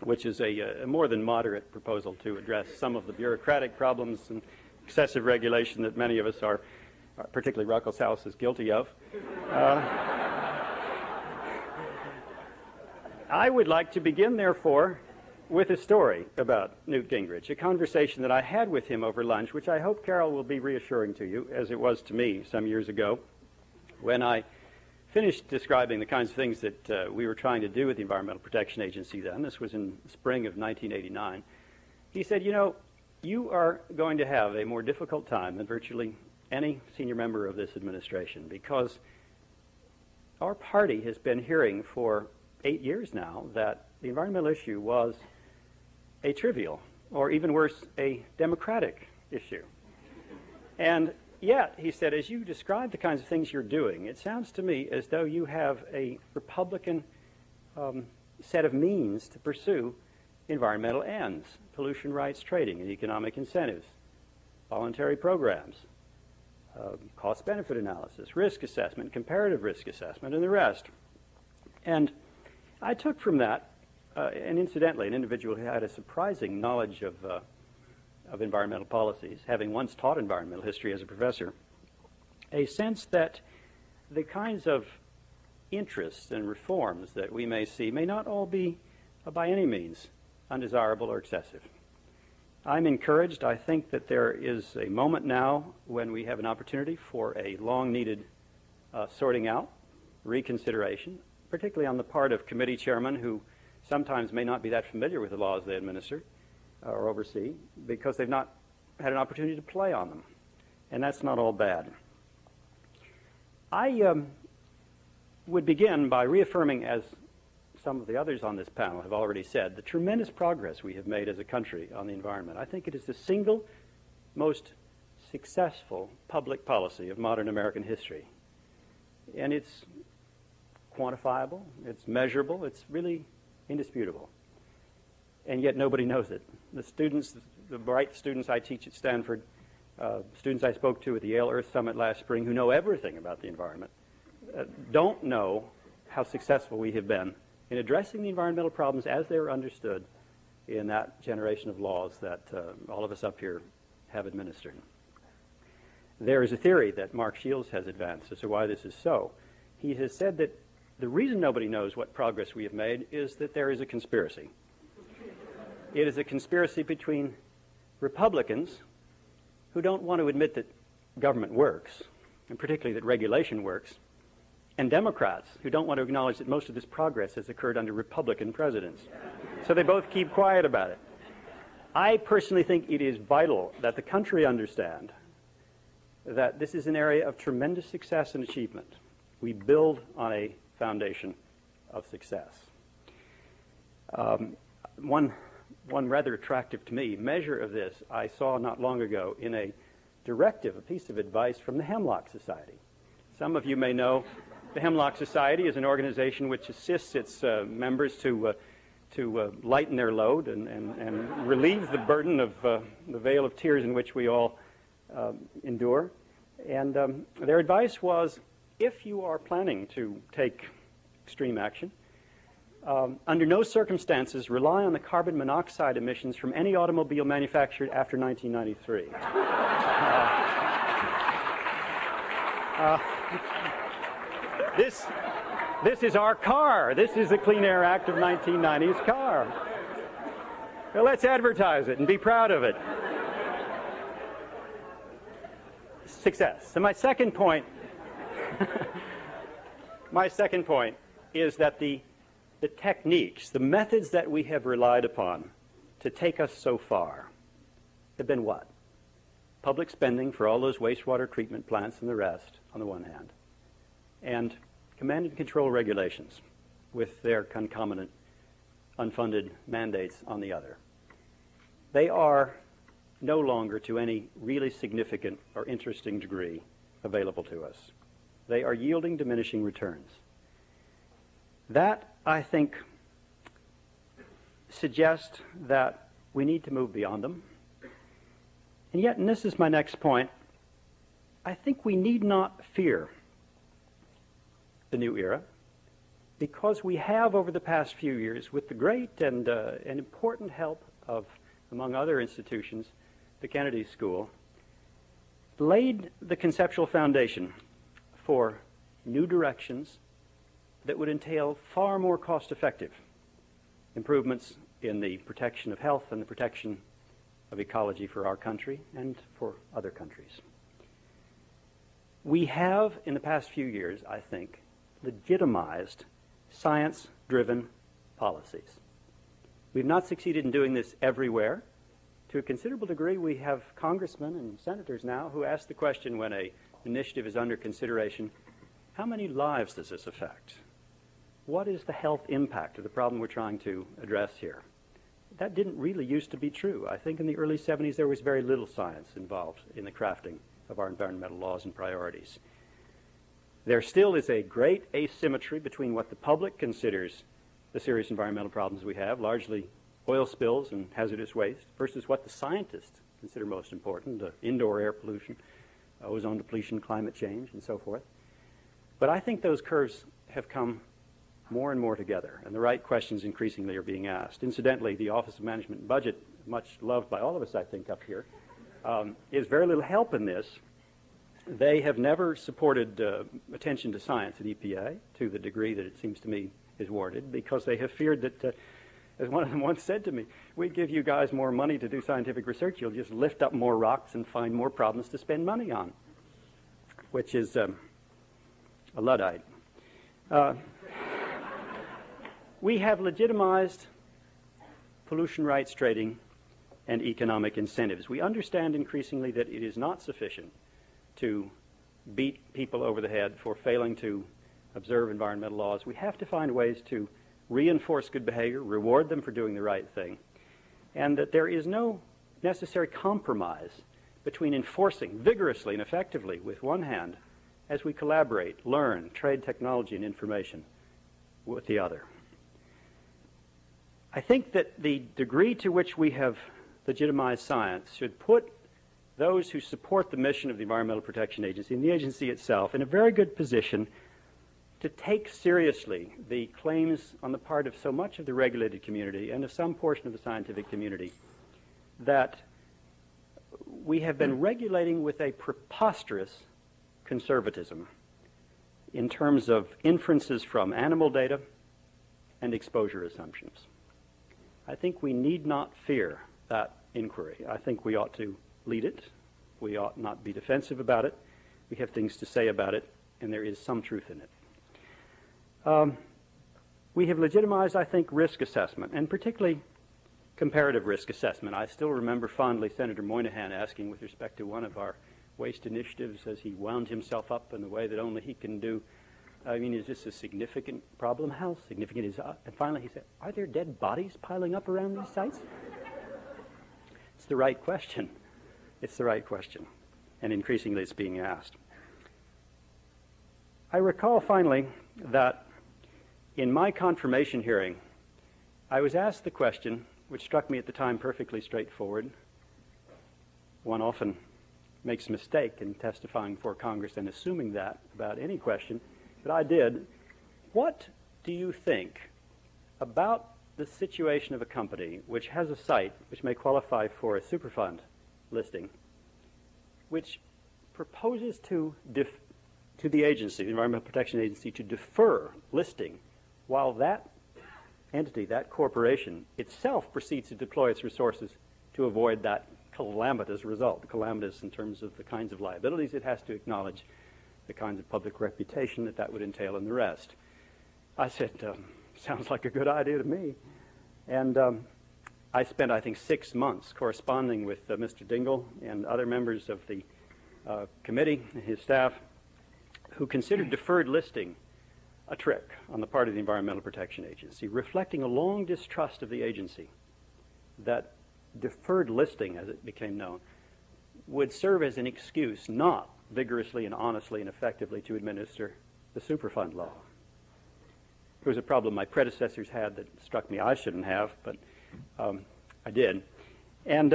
which is a more than moderate proposal to address some of the bureaucratic problems and excessive regulation that many of us are, particularly Ruckelshaus, is guilty of. I would like to begin, therefore, with a story about Newt Gingrich, a conversation that I had with him over lunch, which I hope, Carol, will be reassuring to you, as it was to me some years ago, when I finished describing the kinds of things that we were trying to do with the Environmental Protection Agency then. This was in spring of 1989. He said, you know, you are going to have a more difficult time than virtually any senior member of this administration, because our party has been hearing for 8 years now that the environmental issue was a trivial, or even worse, a democratic issue. And yet, he said, as you describe the kinds of things you're doing, it sounds to me as though you have a Republican set of means to pursue environmental ends, pollution rights trading and economic incentives, voluntary programs, cost-benefit analysis, risk assessment, comparative risk assessment, and the rest. And I took from that, and incidentally, an individual who had a surprising knowledge of environmental policies, having once taught environmental history as a professor, a sense that the kinds of interests and reforms that we may see may not all be, by any means, undesirable or excessive. I'm encouraged. I think that there is a moment now when we have an opportunity for a long-needed sorting out, reconsideration, particularly on the part of committee chairmen who sometimes may not be that familiar with the laws they administer or oversee, because they've not had an opportunity to play on them. And that's not all bad. I would begin by reaffirming, as some of the others on this panel have already said, the tremendous progress we have made as a country on the environment. I think it is the single most successful public policy of modern American history. And it's quantifiable, it's measurable, it's really indisputable. And yet nobody knows it. The students, the bright students I teach at Stanford, students I spoke to at the Yale Earth Summit last spring who know everything about the environment, don't know how successful we have been in addressing the environmental problems as they were understood in that generation of laws that all of us up here have administered. There is a theory that Mark Shields has advanced as to why this is so. He has said that the reason nobody knows what progress we have made is that there is a conspiracy. It is a conspiracy between Republicans who don't want to admit that government works, and particularly that regulation works, and Democrats who don't want to acknowledge that most of this progress has occurred under Republican presidents. So they both keep quiet about it. I personally think it is vital that the country understand that this is an area of tremendous success and achievement. We build on a foundation of success. One rather attractive to me measure of this I saw not long ago in a directive, a piece of advice from the Hemlock Society. Some of you may know the Hemlock Society is an organization which assists its members to lighten their load and relieve the burden of the vale of tears in which we all endure. And their advice was, if you are planning to take extreme action, under no circumstances rely on the carbon monoxide emissions from any automobile manufactured after 1993. This is our car. This is the Clean Air Act of 1990's car. Well, let's advertise it and be proud of it. Success. So my second point is that the techniques, the methods that we have relied upon to take us so far have been what? Public spending for all those wastewater treatment plants and the rest, on the one hand, and command and control regulations with their concomitant unfunded mandates on the other. They are no longer, to any really significant or interesting degree, available to us. They are yielding diminishing returns. That, I think, suggests that we need to move beyond them. And yet, and this is my next point, I think we need not fear the new era, because we have, over the past few years, with the great and important help of, among other institutions, the Kennedy School, laid the conceptual foundation for new directions that would entail far more cost-effective improvements in the protection of health and the protection of ecology for our country and for other countries. We have, in the past few years, I think, legitimized science-driven policies. We've not succeeded in doing this everywhere. To a considerable degree, we have congressmen and senators now who ask the question when an initiative is under consideration, how many lives does this affect? What is the health impact of the problem we're trying to address here? That didn't really used to be true. I think in the early 70s there was very little science involved in the crafting of our environmental laws and priorities. There still is a great asymmetry between what the public considers the serious environmental problems we have, largely oil spills and hazardous waste, versus what the scientists consider most important, indoor air pollution, ozone depletion, climate change, and so forth. But I think those curves have come more and more together, and the right questions increasingly are being asked. Incidentally, the Office of Management and Budget, much loved by all of us, I think, up here, is very little help in this. They have never supported attention to science at EPA to the degree that it seems to me is warranted, because they have feared that, as one of them once said to me, we give you guys more money to do scientific research, you'll just lift up more rocks and find more problems to spend money on, which is a Luddite. We have legitimized pollution rights trading and economic incentives. We understand increasingly that it is not sufficient to beat people over the head for failing to observe environmental laws. We have to find ways to reinforce good behavior, reward them for doing the right thing, and that there is no necessary compromise between enforcing vigorously and effectively with one hand as we collaborate, learn, trade technology and information with the other. I think that the degree to which we have legitimized science should put those who support the mission of the Environmental Protection Agency and the agency itself in a very good position to take seriously the claims on the part of so much of the regulated community and of some portion of the scientific community that we have been regulating with a preposterous conservatism in terms of inferences from animal data and exposure assumptions. I think we need not fear that inquiry. I think we ought to lead it. We ought not be defensive about it. We have things to say about it, and there is some truth in it. We have legitimized, I think, risk assessment, and particularly comparative risk assessment. I still remember fondly Senator Moynihan asking with respect to one of our waste initiatives as he wound himself up in the way that only he can do, I mean, is this a significant problem? How significant is it? And finally he said, are there dead bodies piling up around these sites? It's the right question. It's the right question. and increasingly it's being asked. I recall finally that in my confirmation hearing, I was asked the question, which struck me at the time perfectly straightforward. One often makes a mistake in testifying before Congress and assuming that about any question, but I did. What do you think about the situation of a company which has a site which may qualify for a Superfund listing, which proposes to the agency, the Environmental Protection Agency, to defer listing while that entity, that corporation itself proceeds to deploy its resources to avoid that calamitous result, calamitous in terms of the kinds of liabilities it has to acknowledge, the kinds of public reputation that that would entail, and the rest. I said, sounds like a good idea to me. And I spent, I think, 6 months corresponding with Mr. Dingle and other members of the committee and his staff who considered deferred listing a trick on the part of the Environmental Protection Agency, reflecting a long distrust of the agency that deferred listing, as it became known, would serve as an excuse not vigorously and honestly and effectively to administer the Superfund law. It was a problem my predecessors had that struck me I shouldn't have, but I did. And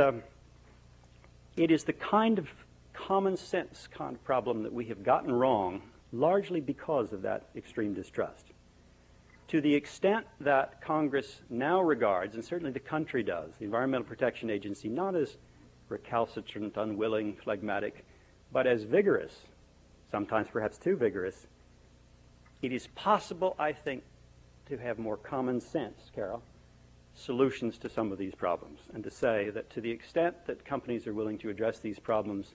it is the kind of common sense kind of problem that we have gotten wrong largely because of that extreme distrust. To the extent that Congress now regards, and certainly the country does, the Environmental Protection Agency not as recalcitrant, unwilling, phlegmatic, but as vigorous, sometimes perhaps too vigorous, it is possible, I think, to have more common sense, Carol, solutions to some of these problems, and to say that to the extent that companies are willing to address these problems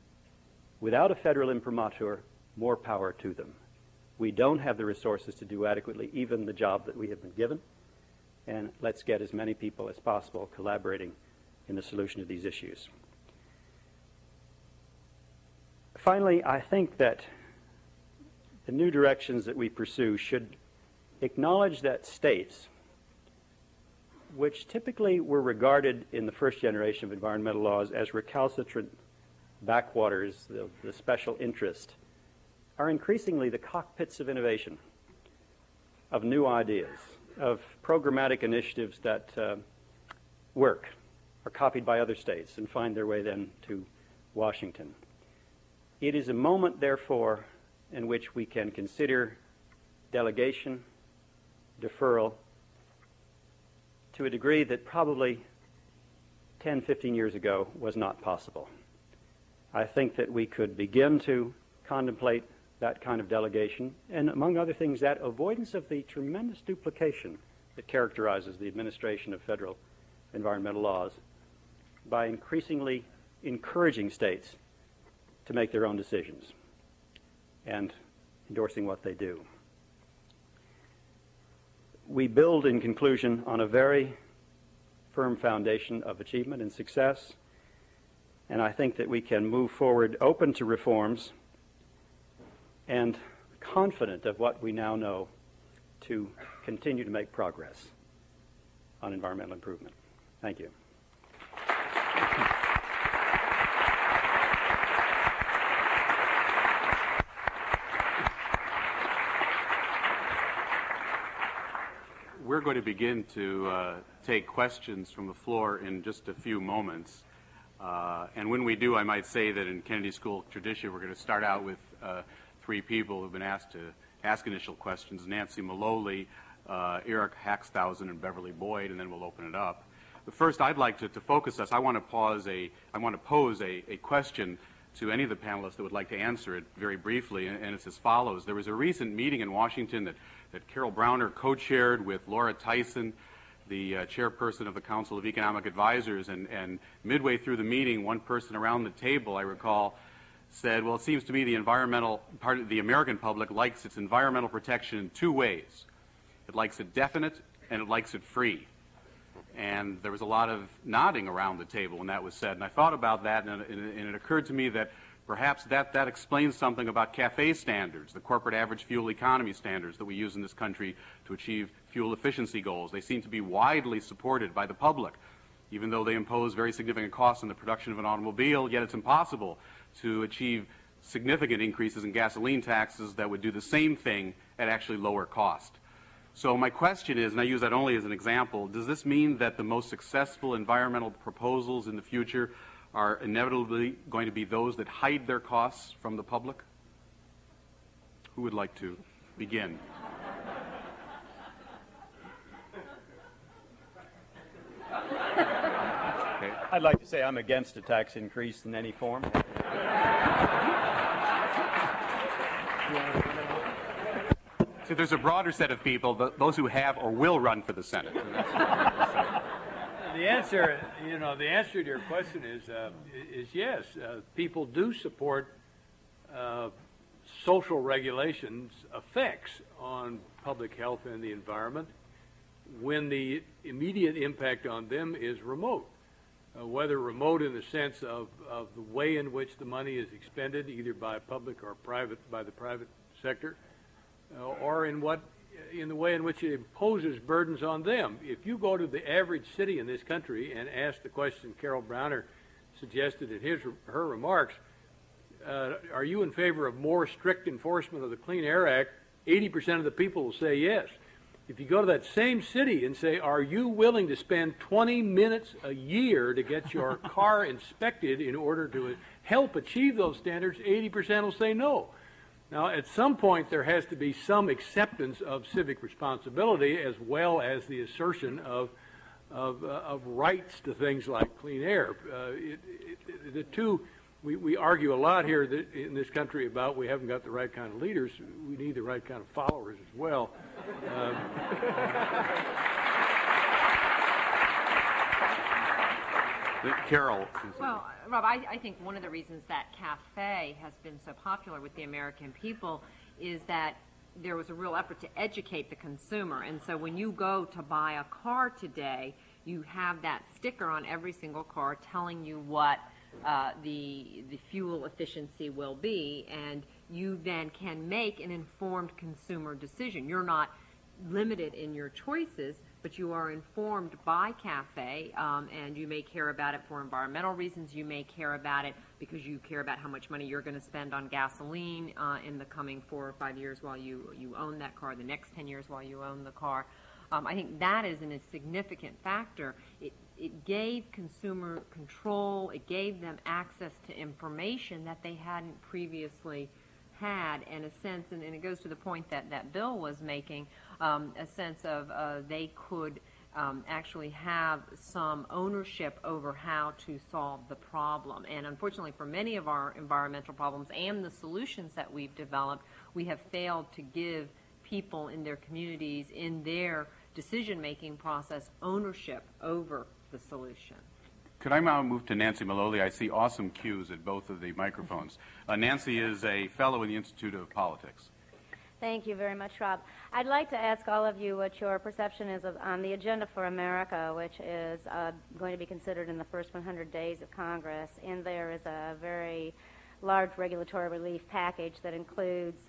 without a federal imprimatur, more power to them. We don't have the resources to do adequately even the job that we have been given, and let's get as many people as possible collaborating in the solution of these issues. Finally, I think that the new directions that we pursue should acknowledge that states, which typically were regarded in the first generation of environmental laws as recalcitrant backwaters, the special interest, are increasingly the cockpits of innovation, of new ideas, of programmatic initiatives that work, are copied by other states, and find their way then to Washington. It is a moment, therefore, in which we can consider delegation, deferral, to a degree that probably 10, 15 years ago was not possible. I think that we could begin to contemplate that kind of delegation, and among other things, that avoidance of the tremendous duplication that characterizes the administration of federal environmental laws by increasingly encouraging states to make their own decisions and endorsing what they do. We build, in conclusion, on a very firm foundation of achievement and success, and I think that we can move forward open to reforms and confident of what we now know to continue to make progress on environmental improvement. Thank you. We're going to begin to take questions from the floor in just a few moments. And when we do, I might say that in Kennedy School tradition, we're going to start out with 3 people who've been asked to ask initial questions: Nancy Maloley, Eric Haxthausen, and Beverly Boyd, and then we'll open it up. But first, I'd like to focus us. I want to pose a question to any of the panelists that would like to answer it very briefly, and it's as follows. There was a recent meeting in Washington that Carol Browner co-chaired with Laura Tyson, the chairperson of the Council of Economic Advisors, and midway through the meeting, one person around the table, I recall, said, well, it seems to me the environmental part of the American public likes its environmental protection in 2 ways. It likes it definite and it likes it free. And there was a lot of nodding around the table when that was said. And I thought about that, and it occurred to me that perhaps that explains something about CAFE standards, the corporate average fuel economy standards that we use in this country to achieve fuel efficiency goals. They seem to be widely supported by the public, even though they impose very significant costs on the production of an automobile, yet it's impossible to achieve significant increases in gasoline taxes that would do the same thing at actually lower cost. So my question is, and I use that only as an example, does this mean that the most successful environmental proposals in the future are inevitably going to be those that hide their costs from the public? Who would like to begin? Okay. I'd like to say I'm against a tax increase in any form. So there's a broader set of people, those who have or will run for the Senate. The answer, the answer to your question is yes. People do support social regulations' effects on public health and the environment when the immediate impact on them is remote. Whether remote in the sense of the way in which the money is expended, either by public or by the private sector, or in the way in which it imposes burdens on them. If you go to the average city in this country and ask the question Carol Browner suggested in her remarks, are you in favor of more strict enforcement of the Clean Air Act, 80% of the people will say yes. If you go to that same city and say, are you willing to spend 20 minutes a year to get your car inspected in order to help achieve those standards, 80% will say no. Now, at some point, there has to be some acceptance of civic responsibility as well as the assertion of rights to things like clean air. The two, we argue a lot here in this country about we haven't got the right kind of leaders. We need the right kind of followers as well. Carol. Well, Rob, I think one of the reasons that CAFE has been so popular with the American people is that there was a real effort to educate the consumer. And so when you go to buy a car today, you have that sticker on every single car telling you what the fuel efficiency will be, and you then can make an informed consumer decision. You're not limited in your choices, but you are informed by CAFE, and you may care about it for environmental reasons. You may care about it because you care about how much money you're going to spend on gasoline in the coming 4 or 5 years while you own that car, the next 10 years while you own the car. I think that is a significant factor. It gave consumer control. It gave them access to information that they hadn't previously had, in a sense, and it goes to the point that Bill was making, a sense of they could actually have some ownership over how to solve the problem. And unfortunately, for many of our environmental problems and the solutions that we've developed, we have failed to give people in their communities, in their decision-making process, ownership over the solution. Could I now move to Nancy Maloli? I see awesome cues at both of the microphones. Nancy is a fellow in the Institute of Politics. Thank you very much, Rob. I'd like to ask all of you what your perception is on the Agenda for America, which is going to be considered in the first 100 days of Congress. In there is a very large regulatory relief package that includes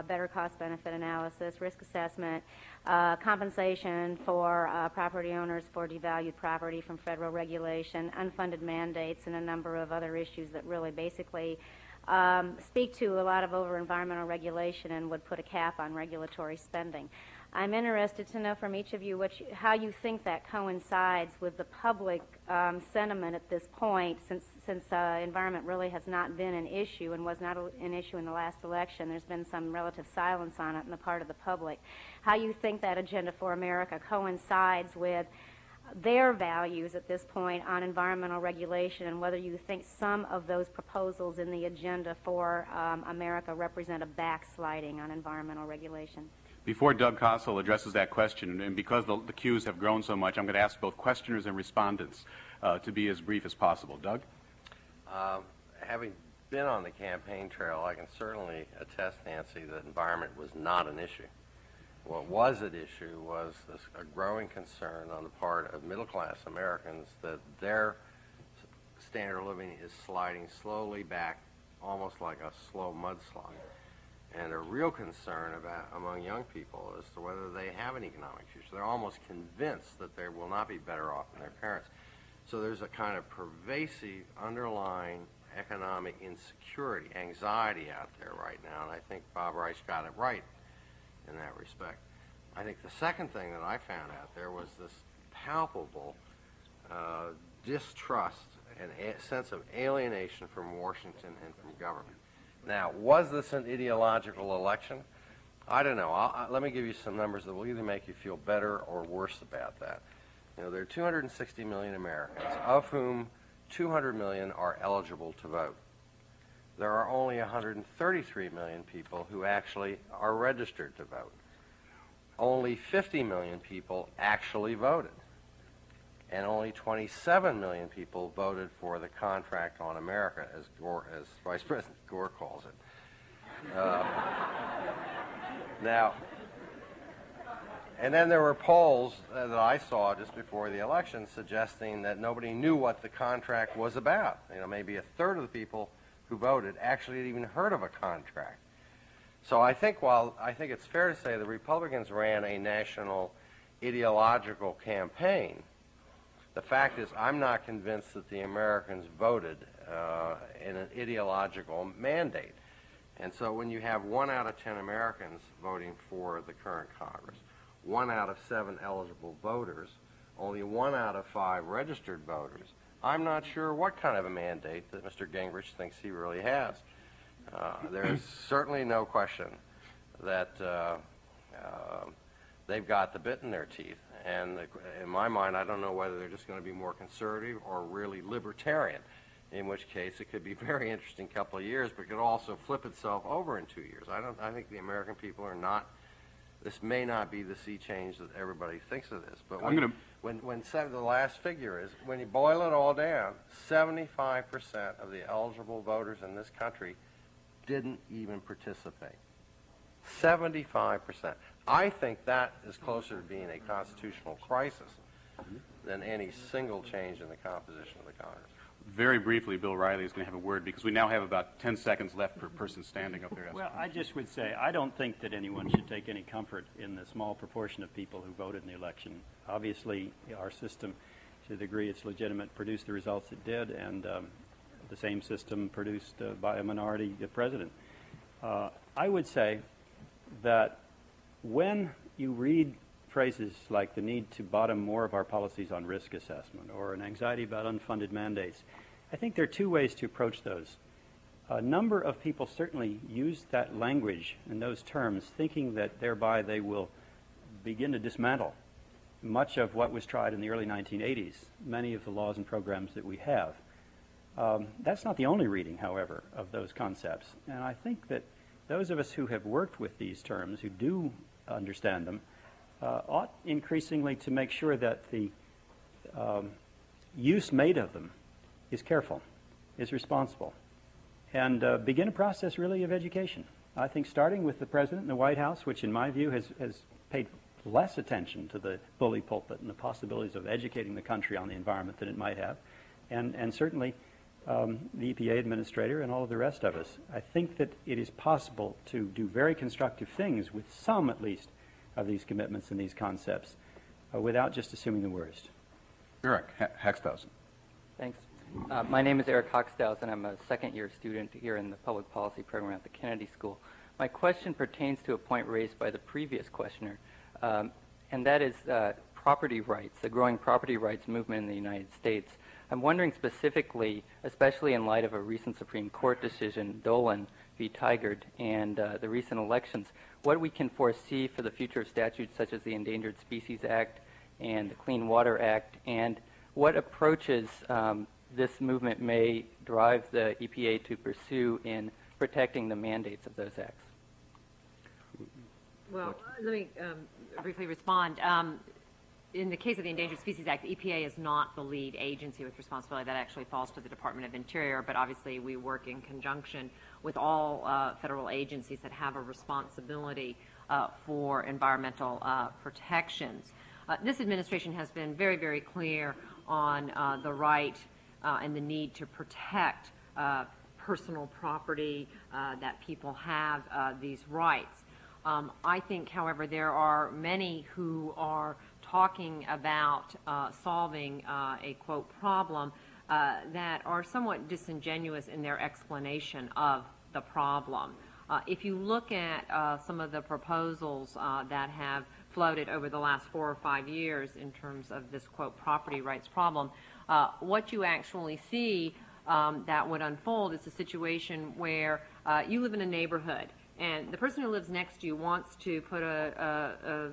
better cost-benefit analysis, risk assessment, compensation for property owners for devalued property from federal regulation, unfunded mandates, and a number of other issues that really basically speak to a lot of over-environmental regulation and would put a cap on regulatory spending. I'm interested to know from each of you how you think that coincides with the public sentiment at this point, since environment really has not been an issue and was not an issue in the last election. There's been some relative silence on it on the part of the public. How you think that Agenda for America coincides with their values at this point on environmental regulation, and whether you think some of those proposals in the Agenda for America represent a backsliding on environmental regulation. Before Doug Kossel addresses that question, and because the cues have grown so much, I'm going to ask both questioners and respondents to be as brief as possible. Doug? Having been on the campaign trail, I can certainly attest, Nancy, that environment was not an issue. What was at issue was a growing concern on the part of middle-class Americans that their standard of living is sliding slowly back, almost like a slow mudslide. And a real concern among young people as to whether they have an economic future. They're almost convinced that they will not be better off than their parents. So there's a kind of pervasive underlying economic insecurity, anxiety out there right now, and I think Bob Rice got it right in that respect. I think the second thing that I found out there was this palpable distrust and a sense of alienation from Washington and from government. Now, was this an ideological election? I don't know. Let me give you some numbers that will either make you feel better or worse about that. You know, there are 260 million Americans, of whom 200 million are eligible to vote. There are only 133 million people who actually are registered to vote. Only 50 million people actually voted. And only 27 million people voted for the contract on America, as Vice President Gore calls it. Now, and then there were polls that I saw just before the election suggesting that nobody knew what the contract was about. You know, maybe a third of the people who voted actually had even heard of a contract. So I think it's fair to say the Republicans ran a national ideological campaign, the fact is I'm not convinced that the Americans voted in an ideological mandate. And so when you have 1 out of 10 Americans voting for the current Congress, 1 out of 7 eligible voters, only 1 out of 5 registered voters, I'm not sure what kind of a mandate that Mr. Gingrich thinks he really has. There's certainly no question that they've got the bit in their teeth. And in my mind, I don't know whether they're just going to be more conservative or really libertarian, in which case it could be a very interesting couple of years, but could also flip itself over in 2 years. I think the American people are not, this may not be the sea change that everybody thinks it is. But the last figure is, when you boil it all down, 75% of the eligible voters in this country didn't even participate. 75%. I think that is closer to being a constitutional crisis than any single change in the composition of the Congress. Very briefly, Bill Riley is going to have a word because we now have about 10 seconds left per person standing up there. Well, I just would say I don't think that anyone should take any comfort in the small proportion of people who voted in the election. Obviously, our system, to the degree it's legitimate, produced the results it did, and the same system produced by a minority president. I would say that when you read phrases like the need to bottom more of our policies on risk assessment or an anxiety about unfunded mandates, I think there are two ways to approach those. A number of people certainly use that language and those terms thinking that thereby they will begin to dismantle much of what was tried in the early 1980s, many of the laws and programs that we have. That's not the only reading, however, of those concepts. And I think that those of us who have worked with these terms, who do understand them, ought increasingly to make sure that the use made of them is careful, is responsible, and begin a process really of education. I think starting with the President and the White House, which in my view has paid less attention to the bully pulpit and the possibilities of educating the country on the environment than it might have, and certainly the EPA administrator and all of the rest of us. I think that it is possible to do very constructive things with some, at least, of these commitments and these concepts without just assuming the worst. Eric Haxthausen. Thanks. My name is Eric Hochstaus, and I'm a second-year student here in the public policy program at the Kennedy School. My question pertains to a point raised by the previous questioner, and that is property rights, the growing property rights movement in the United States. I'm wondering specifically, especially in light of a recent Supreme Court decision, Dolan v. Tigard, and the recent elections, what we can foresee for the future of statutes such as the Endangered Species Act and the Clean Water Act, and what approaches this movement may drive the EPA to pursue in protecting the mandates of those acts. Well, let me briefly respond. In the case of the Endangered Species Act, the EPA is not the lead agency with responsibility. That actually falls to the Department of Interior, but obviously we work in conjunction with all federal agencies that have a responsibility for environmental protections. This administration has been very, very clear on the right and the need to protect personal property, that people have these rights. I think, however, there are many who are talking about solving a, quote, problem that are somewhat disingenuous in their explanation of the problem. If you look at some of the proposals that have floated over the last 4 or 5 years in terms of this, quote, property rights problem, what you actually see that would unfold is a situation where you live in a neighborhood and the person who lives next to you wants to put a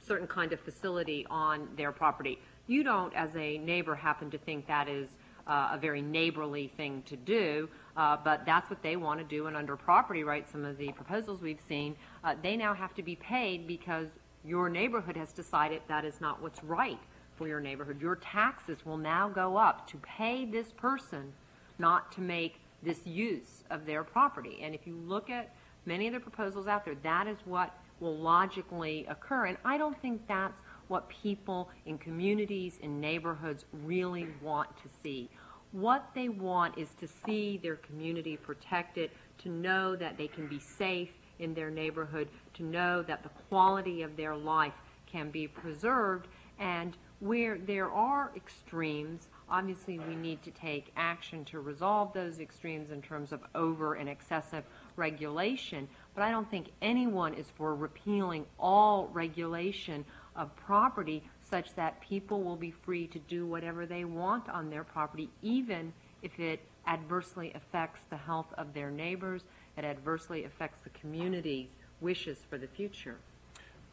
certain kind of facility on their property. You don't, as a neighbor, happen to think that is a very neighborly thing to do, but that's what they want to do, and under property rights, some of the proposals we've seen, they now have to be paid because your neighborhood has decided that is not what's right for your neighborhood. Your taxes will now go up to pay this person not to make this use of their property. And if you look at many of the proposals out there, that is what will logically occur, and I don't think that's what people in communities, in neighborhoods really want to see. What they want is to see their community protected, to know that they can be safe in their neighborhood, to know that the quality of their life can be preserved, and where there are extremes, obviously we need to take action to resolve those extremes in terms of over and excessive regulation, but I don't think anyone is for repealing all regulation of property such that people will be free to do whatever they want on their property, even if it adversely affects the health of their neighbors, it adversely affects the community's wishes for the future.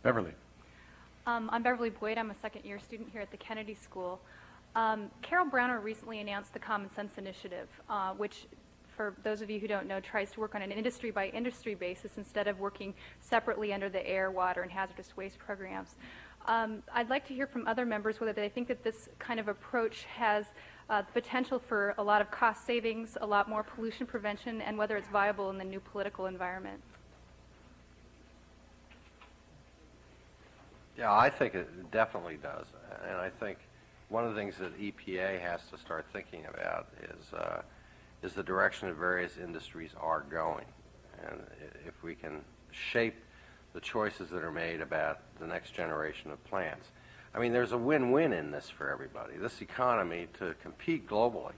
Beverly. I'm Beverly Boyd. I'm a second-year student here at the Kennedy School. Carol Browner recently announced the Common Sense Initiative, which, for those of you who don't know, tries to work on an industry-by-industry basis instead of working separately under the air, water, and hazardous waste programs. I'd like to hear from other members whether they think that this kind of approach has the potential for a lot of cost savings, a lot more pollution prevention, and whether it's viable in the new political environment. Yeah, I think it definitely does. And I think one of the things that EPA has to start thinking about is the direction that various industries are going. And if we can shape the choices that are made about the next generation of plants. I mean, there's a win-win in this for everybody. This economy, to compete globally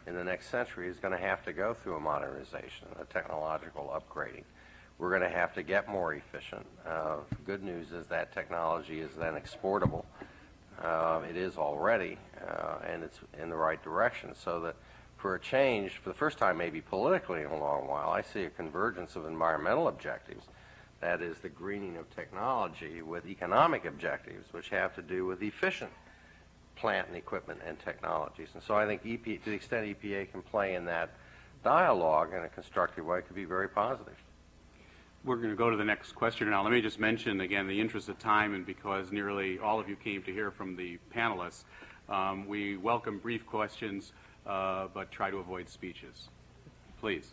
in the next century, is going to have to go through a modernization, a technological upgrading. We're going to have to get more efficient. Good news is that technology is then exportable. It is already, and it's in the right direction, so that for a change, for the first time maybe politically in a long while, I see a convergence of environmental objectives. That is the greening of technology with economic objectives, which have to do with efficient plant and equipment and technologies. And so I think EPA, to the extent EPA can play in that dialogue in a constructive way, could be very positive. We're going to go to the next question now. Let me just mention again, in the interest of time, and because nearly all of you came to hear from the panelists, we welcome brief questions, but try to avoid speeches. Please,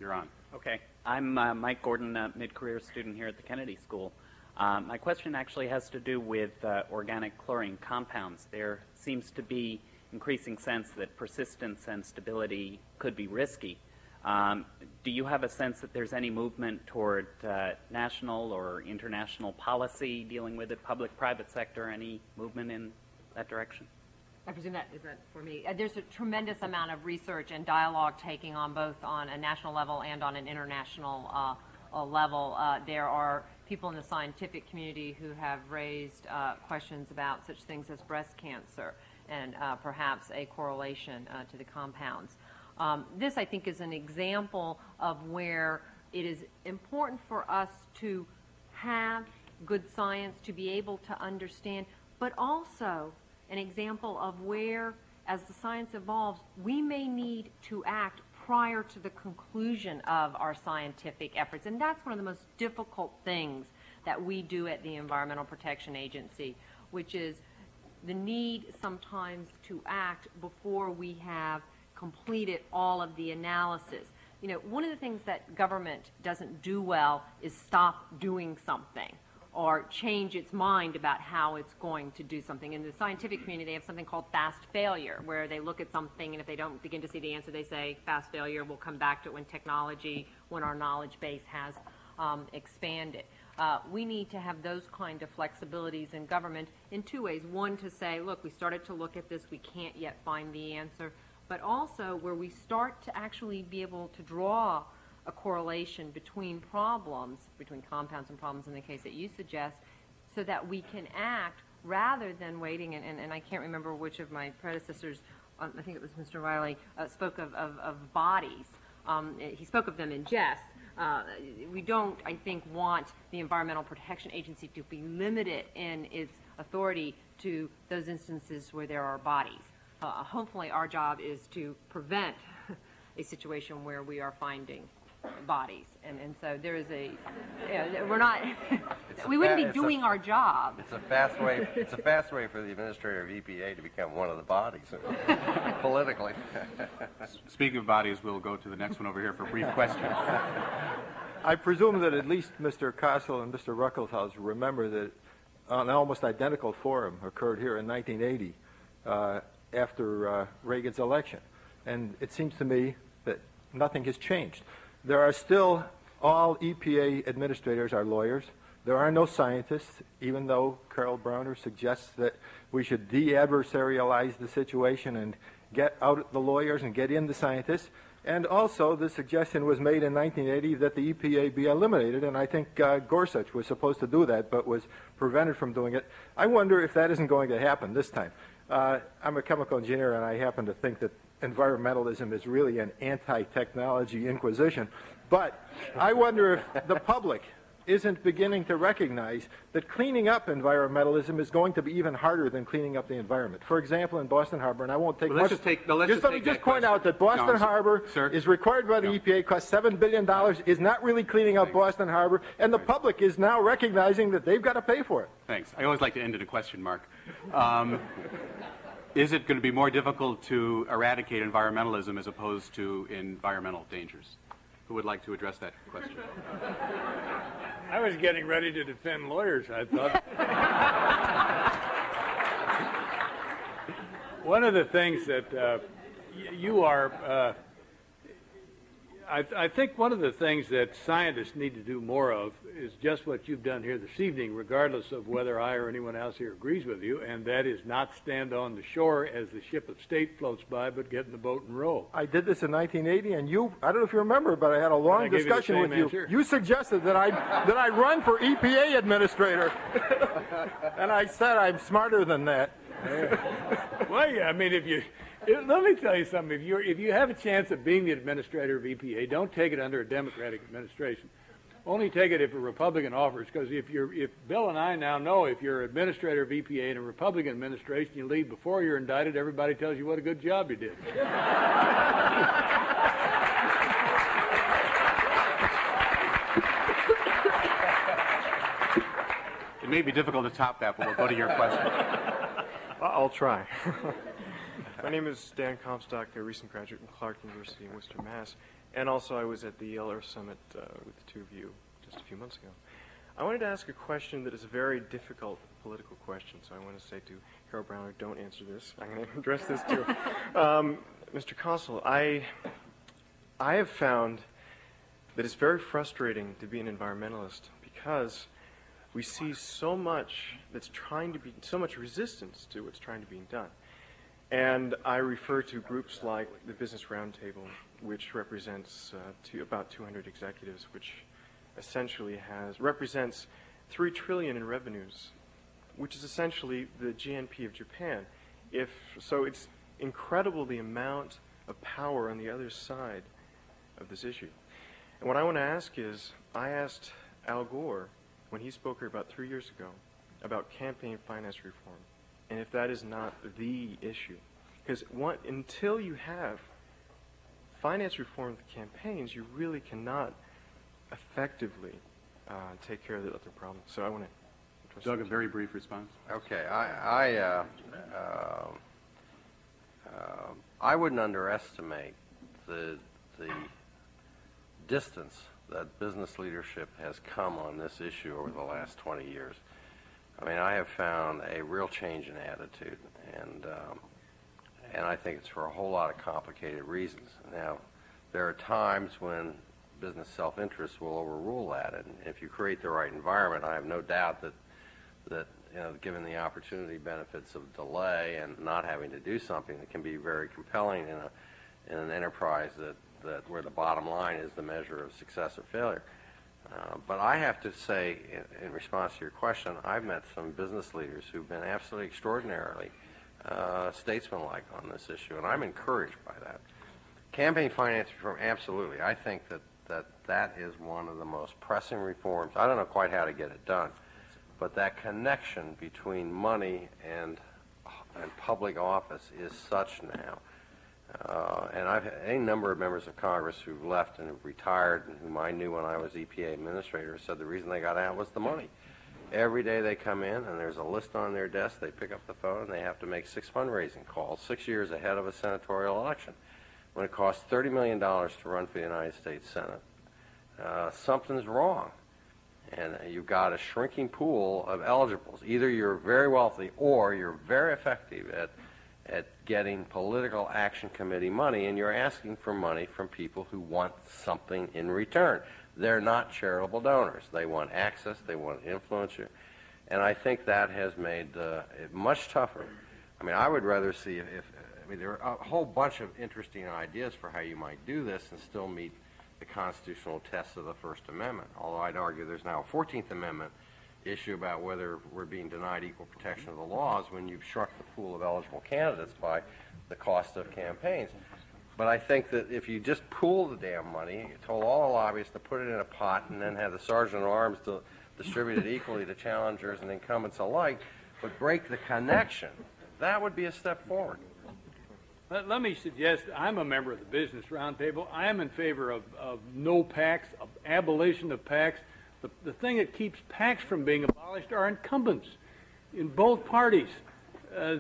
you're on. Okay. I'm Mike Gordon, a mid-career student here at the Kennedy School. My question actually has to do with organic chlorine compounds. There seems to be increasing sense that persistence and stability could be risky. Do you have a sense that there's any movement toward national or international policy dealing with it, public-private sector, any movement in that direction? I presume that is that for me. There's a tremendous amount of research and dialogue taking on both on a national level and on an international level. There are people in the scientific community who have raised questions about such things as breast cancer and perhaps a correlation to the compounds. This, I think, is an example of where it is important for us to have good science, to be able to understand, but also an example of where, as the science evolves, we may need to act prior to the conclusion of our scientific efforts. And that's one of the most difficult things that we do at the Environmental Protection Agency, which is the need sometimes to act before we have completed all of the analysis. You know, one of the things that government doesn't do well is stop doing something or change its mind about how it's going to do something. In the scientific community, they have something called fast failure, where they look at something, and if they don't begin to see the answer, they say, fast failure, we'll come back to it when technology, when our knowledge base has expanded. We need to have those kind of flexibilities in government in two ways. One, to say, look, we started to look at this, we can't yet find the answer, but also where we start to actually be able to draw a correlation between problems, between compounds and problems in the case that you suggest, so that we can act rather than waiting, and I can't remember which of my predecessors, I think it was Mr. Riley, spoke of bodies. He spoke of them in jest. We don't, I think, want the Environmental Protection Agency to be limited in its authority to those instances where there are bodies. Hopefully our job is to prevent a situation where we are finding bodies. And so there is we're not, we wouldn't be doing our job. It's a fast way for the administrator of EPA to become one of the bodies, politically. Speaking of bodies, we'll go to the next one over here for brief questions. I presume that at least Mr. Kossel and Mr. Ruckelshaus remember that an almost identical forum occurred here in 1980 after Reagan's election. And it seems to me that nothing has changed. There are still, all EPA administrators are lawyers. There are no scientists, even though Carol Browner suggests that we should de-adversarialize the situation and get out the lawyers and get in the scientists. And also, the suggestion was made in 1980 that the EPA be eliminated, and I think Gorsuch was supposed to do that, but was prevented from doing it. I wonder if that isn't going to happen this time. I'm a chemical engineer, and I happen to think that environmentalism is really an anti-technology inquisition. But I wonder if the public isn't beginning to recognize that cleaning up environmentalism is going to be even harder than cleaning up the environment. For example, in Boston Harbor, and I won't take much. Let me just point out that Boston Harbor is required by the EPA, costs $7 billion, is not really cleaning up Boston Harbor, and the public is now recognizing that they've got to pay for it. Thanks. I always like to end in a question mark. Is it going to be more difficult to eradicate environmentalism as opposed to environmental dangers? Who would like to address that question? I was getting ready to defend lawyers, I thought. One of the things that you are, I think one of the things that scientists need to do more of is just what you've done here this evening, regardless of whether I or anyone else here agrees with you, and that is not stand on the shore as the ship of state floats by, but get in the boat and row. I did this in 1980, and you, I don't know if you remember, but I had a long discussion with you. Answer. You suggested that I run for EPA administrator, and I said I'm smarter than that. Well, yeah, I mean, let me tell you something. If you have a chance of being the administrator of EPA, don't take it under a Democratic administration. Only take it if a Republican offers, because if Bill and I now know if you're administrator of EPA in a Republican administration, you leave before you're indicted, everybody tells you what a good job you did. It may be difficult to top that, but we'll go to your question. I'll try. My name is Dan Comstock, a recent graduate from Clark University in Worcester, Mass. And also I was at the Yale Earth Summit with the two of you just a few months ago. I wanted to ask a question that is a very difficult political question, so I want to say to Carol Browner, don't answer this. I'm going to address this to Mr. Kossel. I have found that it's very frustrating to be an environmentalist because we see so much that's trying to be, so much resistance to what's trying to be done. And I refer to groups like the Business Roundtable, which represents about 200 executives, which essentially represents $3 trillion in revenues, which is essentially the GNP of Japan. So it's incredible the amount of power on the other side of this issue. And what I want to ask is, I asked Al Gore when he spoke here about 3 years ago about campaign finance reform, and if that is not the issue. Because until you have finance reform with campaigns, you really cannot effectively take care of the other problems. So I want to... Doug, a very brief response. Okay. I wouldn't underestimate the distance that business leadership has come on this issue over the last 20 years. I mean, I have found a real change in attitude, and I think it's for a whole lot of complicated reasons. Now, there are times when business self-interest will overrule that. And if you create the right environment, I have no doubt that given the opportunity benefits of delay and not having to do something, that can be very compelling in an enterprise that where the bottom line is the measure of success or failure. But I have to say, in response to your question, I've met some business leaders who've been absolutely extraordinarily statesmanlike on this issue, and I'm encouraged by that. Campaign finance reform, absolutely. I think that is one of the most pressing reforms. I don't know quite how to get it done, but that connection between money and public office is such now. And I've had a number of members of Congress who've left and have retired, and whom I knew when I was EPA administrator, said the reason they got out was the money. Every day they come in, and there's a list on their desk. They pick up the phone, and they have to make 6 fundraising calls 6 years ahead of a senatorial election. When it costs $30 million to run for the United States Senate, something's wrong. And you've got a shrinking pool of eligibles. Either you're very wealthy or you're very effective at getting political action committee money, and you're asking for money from people who want something in return. They're not charitable donors. They want access. They want influence. And I think that has made it much tougher. I mean, I would rather see there are a whole bunch of interesting ideas for how you might do this and still meet the constitutional tests of the First Amendment, although I'd argue there's now a 14th Amendment issue about whether we're being denied equal protection of the laws when you've shrunk the pool of eligible candidates by the cost of campaigns. But I think that if you just pool the damn money, you told all the lobbyists to put it in a pot and then have the sergeant at arms to distribute it equally to challengers and incumbents alike, but break the connection, that would be a step forward. Let me suggest, I'm a member of the Business Roundtable. I am in favor of no PACs, of abolition of PACs. The thing that keeps PACs from being abolished are incumbents in both parties.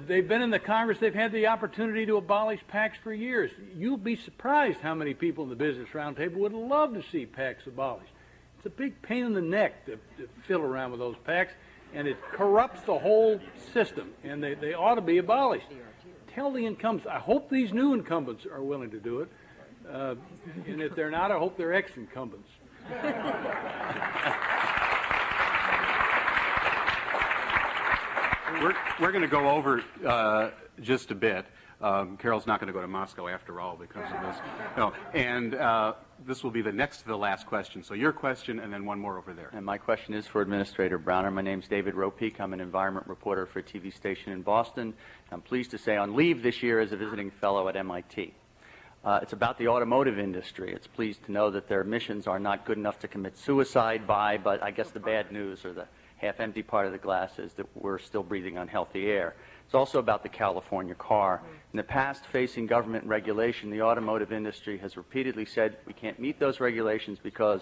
They've been in the Congress. They've had the opportunity to abolish PACs for years. You'll be surprised how many people in the Business Roundtable would love to see PACs abolished. It's a big pain in the neck to fiddle around with those PACs, and it corrupts the whole system, and they ought to be abolished. Tell the incumbents. I hope these new incumbents are willing to do it, and if they're not, I hope they're ex-incumbents. We're going to go over just a bit. Carol's not going to go to Moscow after all because of this. No, and this will be the next to the last question. So your question and then one more over there. And my question is for Administrator Browner. My name's David Ropeek. I'm an environment reporter for a TV station in Boston. I'm pleased to say on leave this year as a visiting fellow at MIT. It's about the automotive industry. It's pleased to know that their emissions are not good enough to commit suicide by, but I guess the bad news or the half-empty part of the glass is that we're still breathing unhealthy air. It's also about the California car. In the past, facing government regulation, the automotive industry has repeatedly said we can't meet those regulations because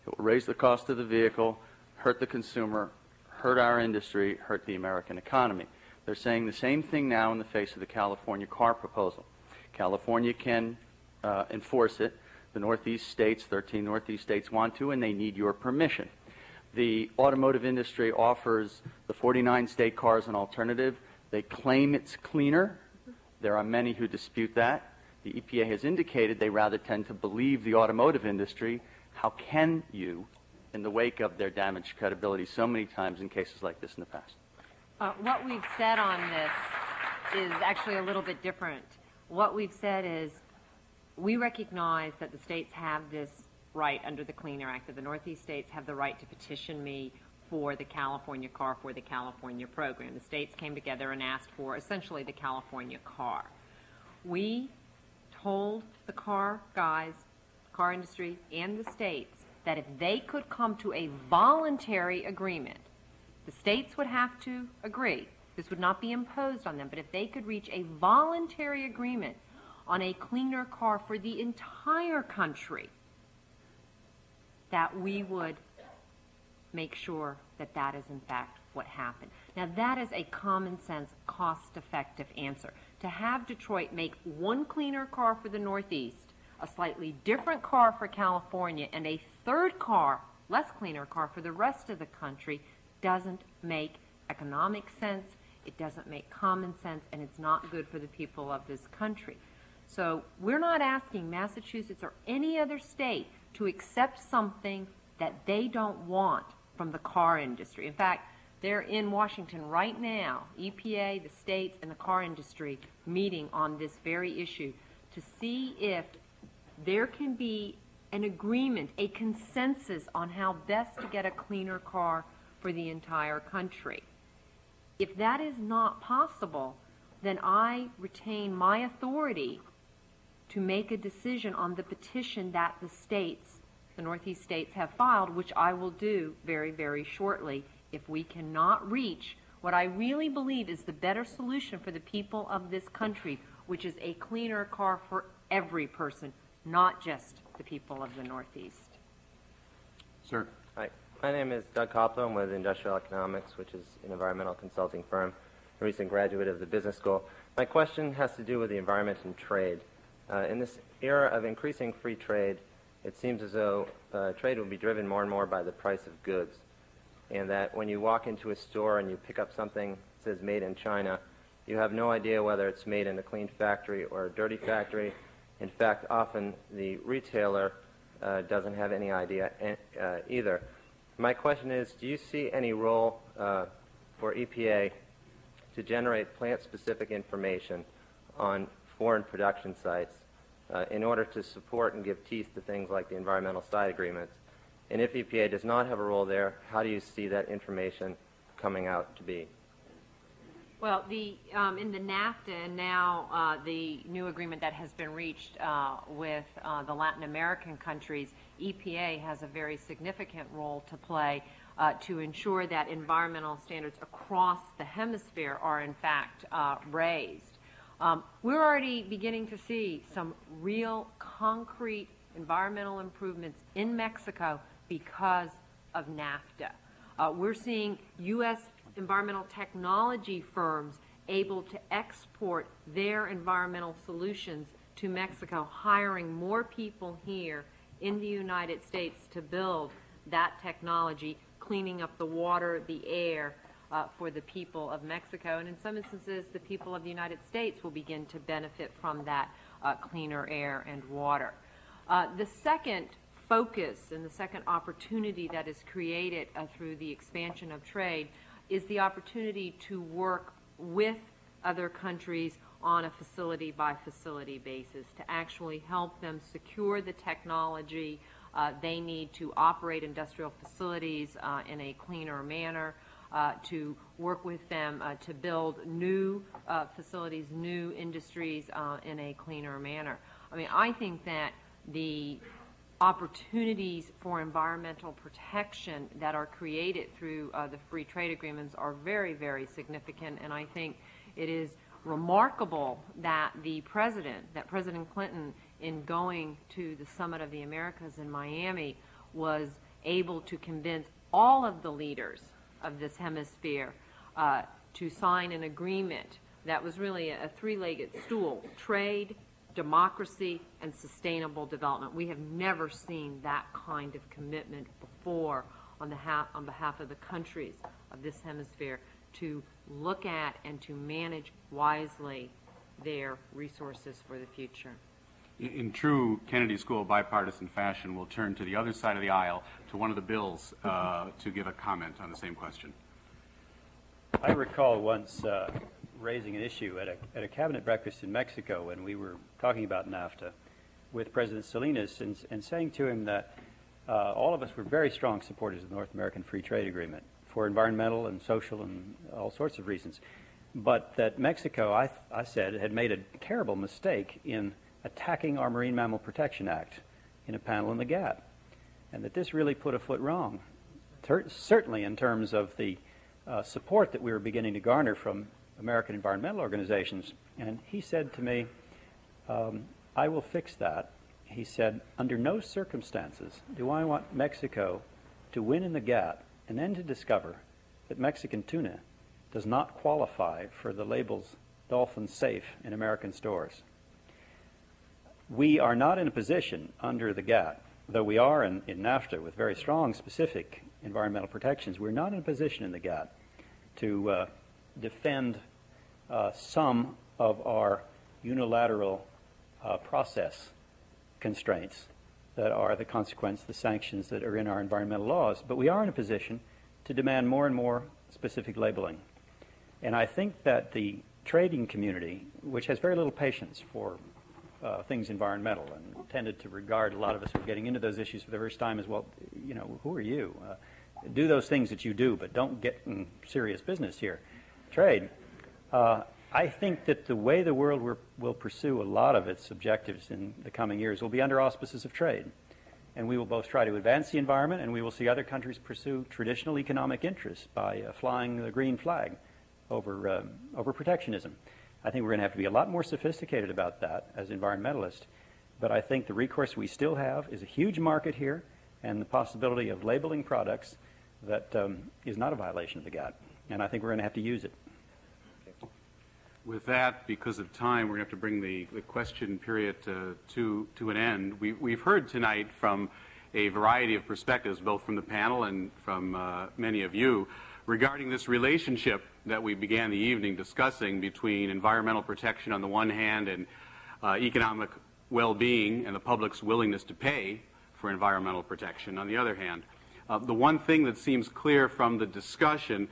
it will raise the cost of the vehicle, hurt the consumer, hurt our industry, hurt the American economy. They're saying the same thing now in the face of the California car proposal. California can enforce it. The Northeast states, 13 Northeast states want to, and they need your permission. The automotive industry offers the 49 state cars an alternative. They claim it's cleaner. There are many who dispute that. The EPA has indicated they rather tend to believe the automotive industry. How can you, in the wake of their damaged credibility so many times in cases like this in the past? What we've said on this is actually a little bit different. What we've said is we recognize that the states have this right under the Clean Air Act, that the Northeast states have the right to petition me for the California car, for the California program. The states came together and asked for essentially the California car. We told the car guys, car industry, and the states that if they could come to a voluntary agreement, the states would have to agree. This would not be imposed on them, but if they could reach a voluntary agreement on a cleaner car for the entire country, that we would make sure that that is in fact what happened. Now that is a common sense, cost-effective answer. To have Detroit make one cleaner car for the Northeast, a slightly different car for California, and a third car, less cleaner car for the rest of the country doesn't make economic sense, it doesn't make common sense, and it's not good for the people of this country. So we're not asking Massachusetts or any other state to accept something that they don't want from the car industry. In fact, they're in Washington right now, EPA, the states, and the car industry meeting on this very issue to see if there can be an agreement, a consensus on how best to get a cleaner car for the entire country. If that is not possible, then I retain my authority to make a decision on the petition that the states, the Northeast states, have filed, which I will do very, very shortly if we cannot reach what I really believe is the better solution for the people of this country, which is a cleaner car for every person, not just the people of the Northeast. Sir. Hi. My name is Doug Copland with Industrial Economics, which is an environmental consulting firm, a recent graduate of the business school. My question has to do with the environment and trade. In this era of increasing free trade, it seems as though trade will be driven more and more by the price of goods, and that when you walk into a store and you pick up something that says made in China, you have no idea whether it's made in a clean factory or a dirty factory. In fact, often the retailer doesn't have any idea either. My question is, do you see any role for EPA to generate plant-specific information on foreign production sites in order to support and give teeth to things like the environmental side agreements? And if EPA does not have a role there, how do you see that information coming out to be? Well, in the NAFTA and now the new agreement that has been reached with the Latin American countries, EPA has a very significant role to play to ensure that environmental standards across the hemisphere are in fact raised. We're already beginning to see some real concrete environmental improvements in Mexico because of NAFTA. We're seeing U.S. environmental technology firms able to export their environmental solutions to Mexico, hiring more people here in the United States to build that technology, cleaning up the water, the air for the people of Mexico. And in some instances, the people of the United States will begin to benefit from that cleaner air and water. The second focus and the second opportunity that is created through the expansion of trade is the opportunity to work with other countries on a facility-by-facility basis to actually help them secure the technology they need to operate industrial facilities in a cleaner manner, to work with them to build new facilities, new industries in a cleaner manner. I mean, I think that the opportunities for environmental protection that are created through the free trade agreements are very, very significant, and I think it is remarkable that President Clinton, in going to the Summit of the Americas in Miami, was able to convince all of the leaders of this hemisphere to sign an agreement that was really a three-legged stool: trade, democracy, and sustainable development. We have never seen that kind of commitment before on behalf of the countries of this hemisphere to look at and to manage wisely their resources for the future. In true Kennedy School bipartisan fashion, we'll turn to the other side of the aisle to one of the bills to give a comment on the same question. I recall once raising an issue at a cabinet breakfast in Mexico when we were talking about NAFTA with President Salinas and saying to him that all of us were very strong supporters of the North American Free Trade Agreement for environmental and social and all sorts of reasons, but that Mexico, I said, had made a terrible mistake in attacking our Marine Mammal Protection Act in a panel in the GATT, and that this really put a foot wrong, certainly in terms of the support that we were beginning to garner from American environmental organizations. And he said to me, I will fix that. He said, under no circumstances do I want Mexico to win in the GATT and then to discover that Mexican tuna does not qualify for the labels dolphin safe in American stores. We are not in a position under the GATT, though we are in NAFTA with very strong specific environmental protections, we're not in a position in the GATT to defend some of our unilateral process constraints that are the consequence, the sanctions that are in our environmental laws. But we are in a position to demand more and more specific labeling. And I think that the trading community, which has very little patience for things environmental and tended to regard a lot of us who are getting into those issues for the first time as, well, you know, who are you? Do those things that you do, but don't get in serious business here. Trade. I think that the way the world will pursue a lot of its objectives in the coming years will be under auspices of trade. And we will both try to advance the environment, and we will see other countries pursue traditional economic interests by flying the green flag over protectionism. I think we're going to have to be a lot more sophisticated about that as environmentalists. But I think the recourse we still have is a huge market here and the possibility of labeling products that is not a violation of the GATT. And I think we're going to have to use it. With that, because of time, we're going to have to bring the question period to an end. We've heard tonight from a variety of perspectives, both from the panel and from many of you, regarding this relationship that we began the evening discussing between environmental protection on the one hand and economic well-being and the public's willingness to pay for environmental protection on the other hand. The one thing that seems clear from the discussion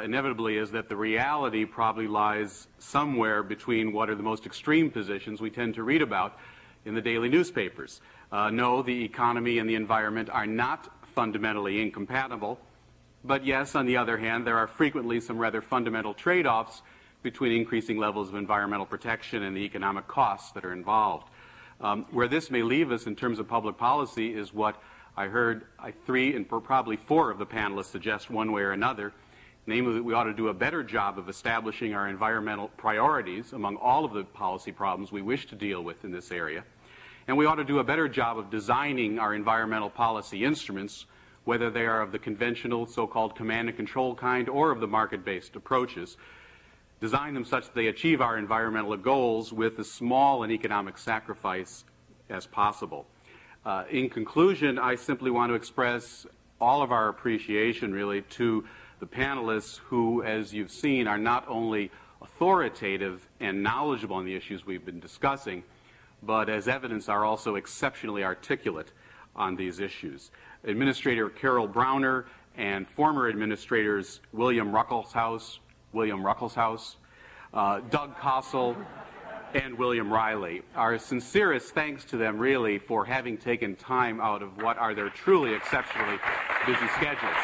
inevitably is that the reality probably lies somewhere between what are the most extreme positions we tend to read about in the daily newspapers. No, the economy and the environment are not fundamentally incompatible. But yes, on the other hand, there are frequently some rather fundamental trade-offs between increasing levels of environmental protection and the economic costs that are involved. Where this may leave us in terms of public policy is what I heard three and probably four of the panelists suggest one way or another, namely that we ought to do a better job of establishing our environmental priorities among all of the policy problems we wish to deal with in this area. And we ought to do a better job of designing our environmental policy instruments, whether they are of the conventional so-called command and control kind or of the market-based approaches, design them such that they achieve our environmental goals with as small an economic sacrifice as possible. In conclusion, I simply want to express all of our appreciation, really, to the panelists who, as you've seen, are not only authoritative and knowledgeable on the issues we've been discussing, but as evidence are also exceptionally articulate on these issues. Administrator Carol Browner and former administrators William Ruckelshaus, Doug Kossel, and William Riley. Our sincerest thanks to them, really, for having taken time out of what are their truly exceptionally busy schedules.